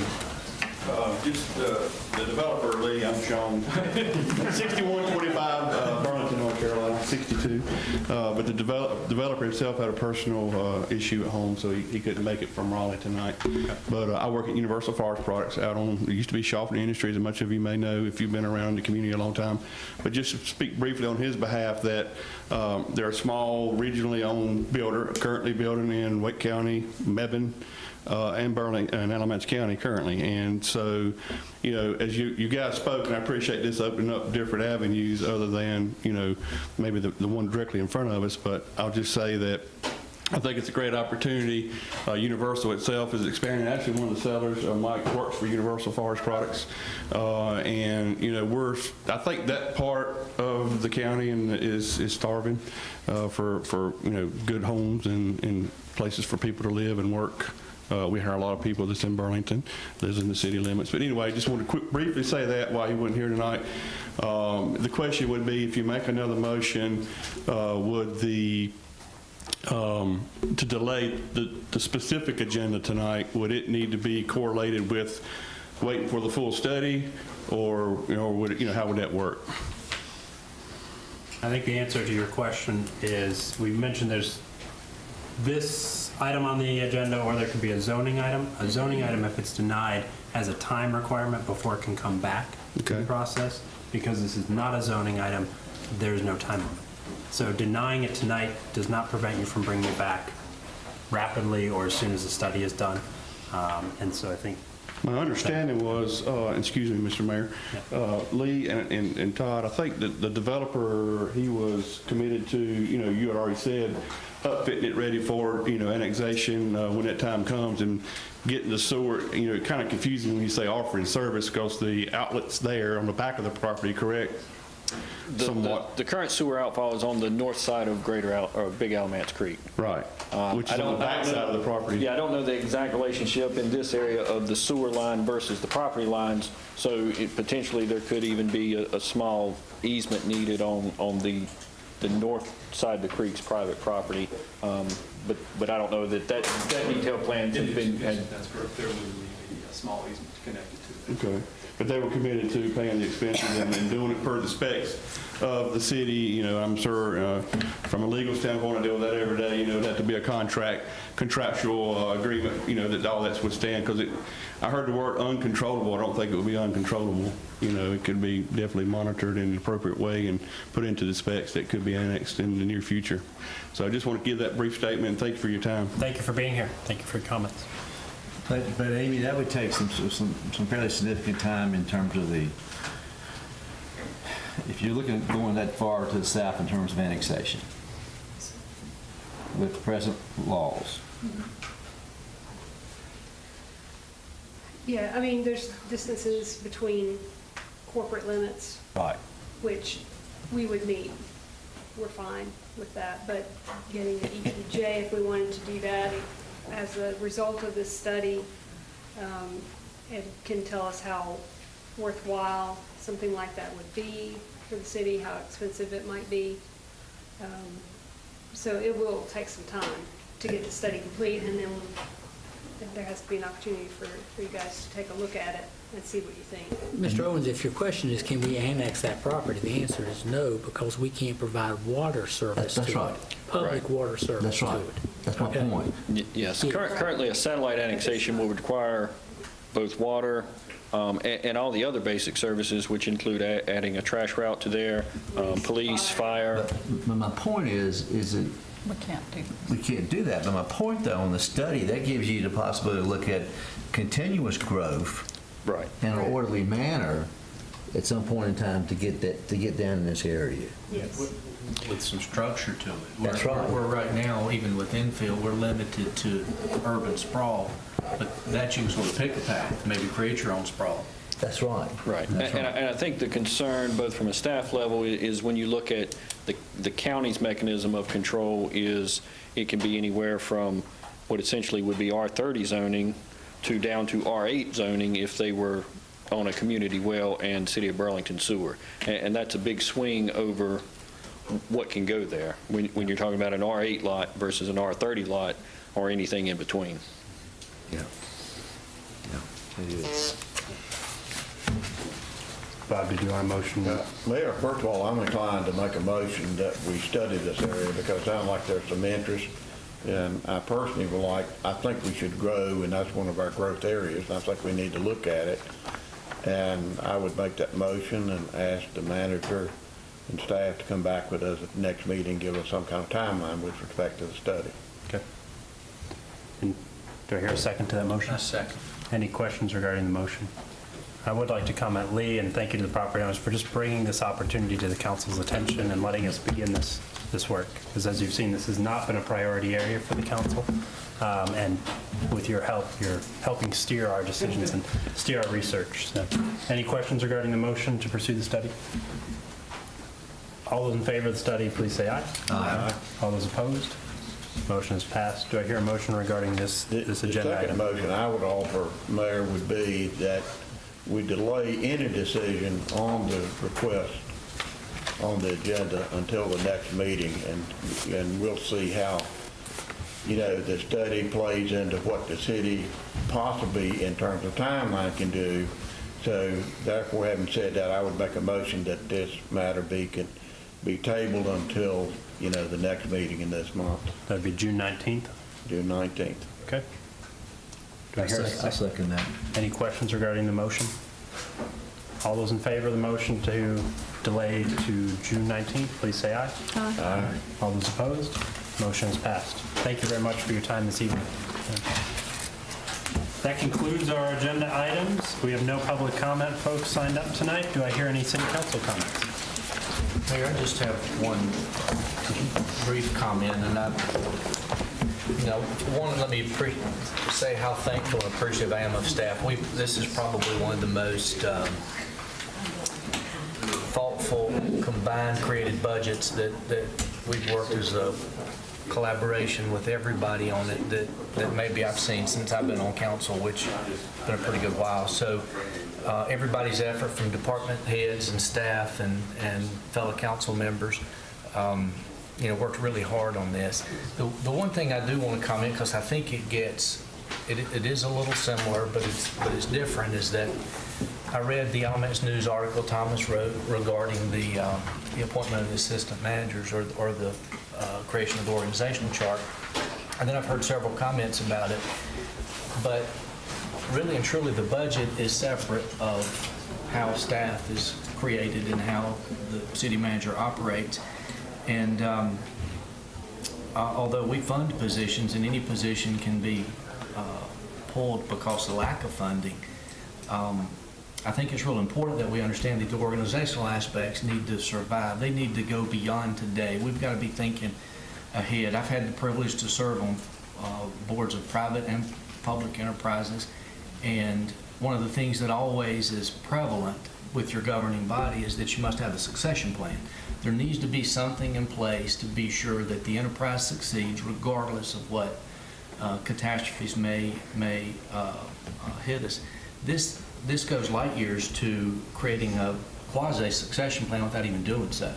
Just the developer, Lee, I'm Sean. 6125 Burlington, North Carolina, 62. But the developer himself had a personal issue at home, so he couldn't make it from Raleigh tonight. But I work at Universal Forest Products out on, it used to be Shaw Industries, as much of you may know if you've been around the community a long time. But just to speak briefly on his behalf, that they're a small, regionally owned builder, currently building in Wake County, Mebane, and Burlington and Alamance County currently. And so, you know, as you guys spoke, and I appreciate this opening up different avenues other than, you know, maybe the one directly in front of us, but I'll just say that I think it's a great opportunity. Universal itself is expanding. Actually, one of the sellers, Mike, works for Universal Forest Products. And, you know, I think that part of the county is starving for, you know, good homes and places for people to live and work. We hire a lot of people that's in Burlington, lives in the city limits. But anyway, I just want to briefly say that while you weren't here tonight. The question would be, if you make another motion, would to delay the specific agenda tonight, would it need to be correlated with waiting for the full study, or, you know, would it, you know, how would that work? I think the answer to your question is, we mentioned there's this item on the agenda, or there could be a zoning item. A zoning item, if it's denied, has a time requirement before it can come back to the process. Because this is not a zoning item, there's no time limit. So denying it tonight does not prevent you from bringing it back rapidly or as soon as the study is done. And so I think My understanding was, excuse me, Mr. Mayor, Lee and Todd, I think that the developer, he was committed to, you had already said, upfitting it ready for, annexation when that time comes, and getting the sewer, kind of confusing when you say offering service, because the outlet's there on the back of the property, correct? Somewhat. The current sewer outfall is on the north side of Big Alamance Creek. Right, which is on the back side of the property. Yeah, I don't know the exact relationship in this area of the sewer line versus the property lines, so potentially there could even be a small easement needed on the north side of the creek's private property, but I don't know that detailed plan has been. That's correct. There would be a small easement connected to it. Okay. But they were committed to paying the expenses and doing it per the specs of the city. I'm sure from a legal standpoint, I deal with that every day. It'd have to be a contractual agreement, that all that's withstand. Because I heard the word uncontrollable. I don't think it would be uncontrollable. It could be definitely monitored in an appropriate way and put into the specs that could be annexed in the near future. So I just want to give that brief statement, and thank you for your time. Thank you for being here. Thank you for your comments. But Amy, that would take some fairly significant time in terms of if you're looking at going that far to the south in terms of annexation with the present laws. Yeah, I mean, there's distances between corporate limits. Right. Which we would meet. We're fine with that, but getting the EPJ, if we wanted to do that, as a result of this study, it can tell us how worthwhile something like that would be for the city, how expensive it might be. So it will take some time to get the study complete, and then there has to be an opportunity for you guys to take a look at it and see what you think. Mr. Owens, if your question is, can we annex that property, the answer is no, because we can't provide water service to it. That's right. Public water service to it. That's my point. Yes. Currently, a satellite annexation will require both water and all the other basic services, which include adding a trash route to there, police, fire. But my point is that we can't do that. But my point, though, on the study, that gives you the possibility to look at continuous growth in an orderly manner at some point in time to get down in this area. Yes. With some structure to it. That's right. We're right now, even with infill, we're limited to urban sprawl, but that you can sort of pick a path, maybe create your own sprawl. That's right. Right. And I think the concern, both from a staff level, is when you look at the county's mechanism of control is it can be anywhere from what essentially would be R30 zoning to down to R8 zoning if they were on a community well and City of Burlington sewer. And that's a big swing over what can go there when you're talking about an R8 lot versus an R30 lot or anything in between. Yeah. It is. Bob, did you want a motion? Mayor, first of all, I'm inclined to make a motion that we study this area because it sounds like there's some interest. And I personally I think we should grow, and that's one of our growth areas, and I think we need to look at it. And I would make that motion and ask the manager and staff to come back with us at the next meeting, give us some kind of timeline with respect to the study. Okay. And do I hear a second to that motion? A second. Any questions regarding the motion? I would like to comment, Lee, and thank you to the property owners for just bringing this opportunity to the council's attention and letting us begin this work. Because as you've seen, this has not been a priority area for the council. And with your help, you're helping steer our decisions and steer our research. So, any questions regarding the motion to pursue the study? All those in favor of the study, please say aye. Aye. All those opposed? Motion is passed. Do I hear a motion regarding this agenda The second item? motion I would offer, Mayor, would be that we delay any decision on the request on the agenda until the next meeting, and we'll see how, the study plays into what the city possibly in terms of timeline can do. So therefore, having said that, I would make a motion that this matter be be tabled until, the next meeting in this month, That'd be June 19th. June 19th. Okay. Do I hear a I second that. Any questions regarding the motion? All those in favor of the motion to delay to June 19th, please say aye. Aye. All those opposed? Motion is passed. Thank you very much for your time this evening. That concludes our agenda items. We have no public comment folks signed up tonight. Do I hear any city council comments? Mayor, I just have one brief comment, and let me say how thankful and appreciative I am of staff. This is probably one of the most thoughtful, combined, created budgets that we've worked as a collaboration with everybody on it that maybe I've seen since I've been on council, which has been a pretty good while. So everybody's effort, from department heads and staff and fellow council members, worked really hard on this. The one thing I do want to comment, because I think it is a little similar, but it's different, is that I read the Alamance News article Thomas wrote regarding the appointment of the assistant managers or the creation of the organizational chart. And then I've heard several comments about it. But really and truly, the budget is separate of how staff is created and how the city manager operates. And although we fund positions, and any position can be pulled because of lack of funding, I think it's real important that we understand that the organizational aspects need to survive. They need to go beyond today. We've got to be thinking ahead. I've had the privilege to serve on boards of private and public enterprises, and one of the things that always is prevalent with your governing body is that you must have a succession plan. There needs to be something in place to be sure that the enterprise succeeds regardless of what catastrophes may hit us. This goes light years to creating a quasi-succession plan without even doing so,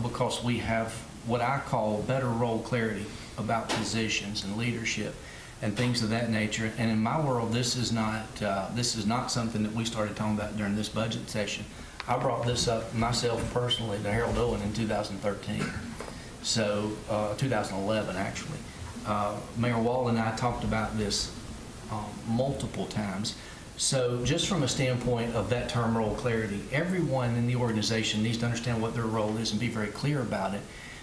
because we have what I call better role clarity about positions and leadership and things of that nature. And in my world, this is not something that we started talking about during this budget session. I brought this up myself personally to Harold Owen in 2013, so 2011 actually. Mayor Wall and I talked about this multiple times. So just from a standpoint of that term role clarity, everyone in the organization needs to understand what their role is and be very clear about it.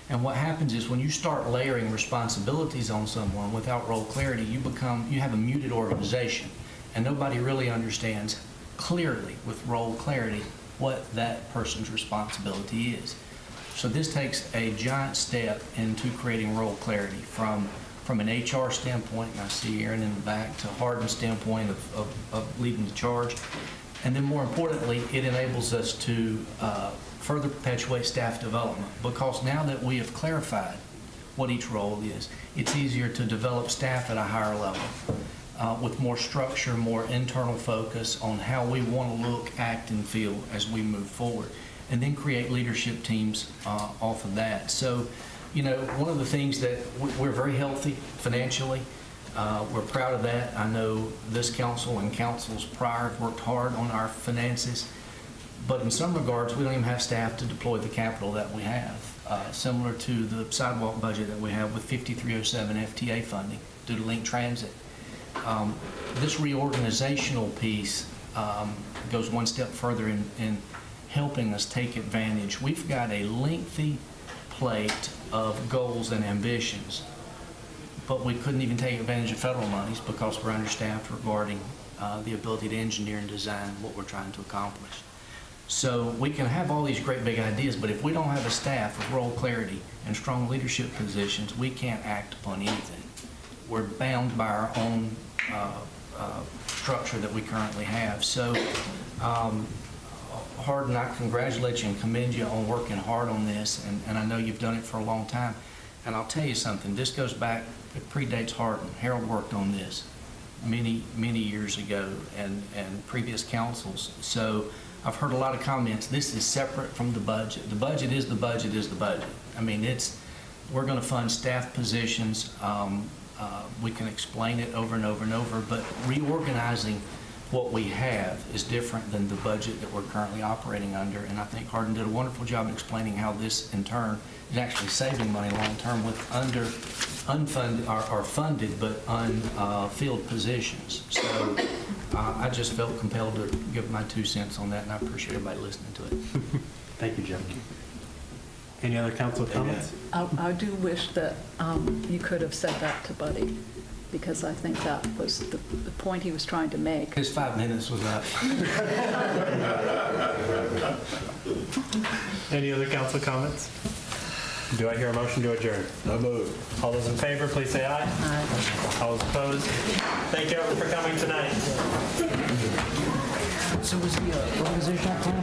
And what happens is when you start layering responsibilities on someone without role clarity, you have a muted organization, and nobody really understands clearly with role clarity what that person's responsibility is. So this takes a giant step into creating role clarity from an HR standpoint, and I see Aaron in the back, to Hardin's standpoint of leading the charge. And then more importantly, it enables us to further perpetuate staff development, because now that we have clarified what each role is, it's easier to develop staff at a higher level with more structure, more internal focus on how we want to look, act, and feel as we move forward, and then create leadership teams off of that. So, one of the things that we're very healthy financially. We're proud of that. I know this council and councils prior have worked hard on our finances, but in some regards, we don't even have staff to deploy the capital that we have, similar to the sidewalk budget that we have with 5307 FTA funding due to Link Transit. This reorganizational piece goes one step further in helping us take advantage. We've got a lengthy plate of goals and ambitions, but we couldn't even take advantage of federal monies because we're understaffed regarding the ability to engineer and design what we're trying to accomplish. So we can have all these great big ideas, but if we don't have a staff with role clarity and strong leadership positions, we can't act upon anything. We're bound by our own structure that we currently have. So Hardin, I congratulate you and commend you on working hard on this, and I know you've done it for a long time. And I'll tell you something, this goes back, it predates Hardin. Harold worked on this many, many years ago, and previous councils. So I've heard a lot of comments. This is separate from the budget. The budget is the budget is the budget. I mean, we're going to fund staff positions. We can explain it over and over and over, but reorganizing what we have is different than the budget that we're currently operating under. And I think Hardin did a wonderful job in explaining how this, in turn, is actually saving money long-term with unfunded, or funded, but unfilled positions. So I just felt compelled to give my 2 cents on that, and I appreciate everybody listening to it. Thank you, Jim. Any other council comments? I do wish that you could have said that to Buddy, because I think that was the point he was trying to make. His 5 minutes was up. Any other council comments? Do I hear a motion to adjourn? No move. All those in favor, please say aye. Aye. All those opposed? Thank you everyone for coming tonight. So was the organizational plan?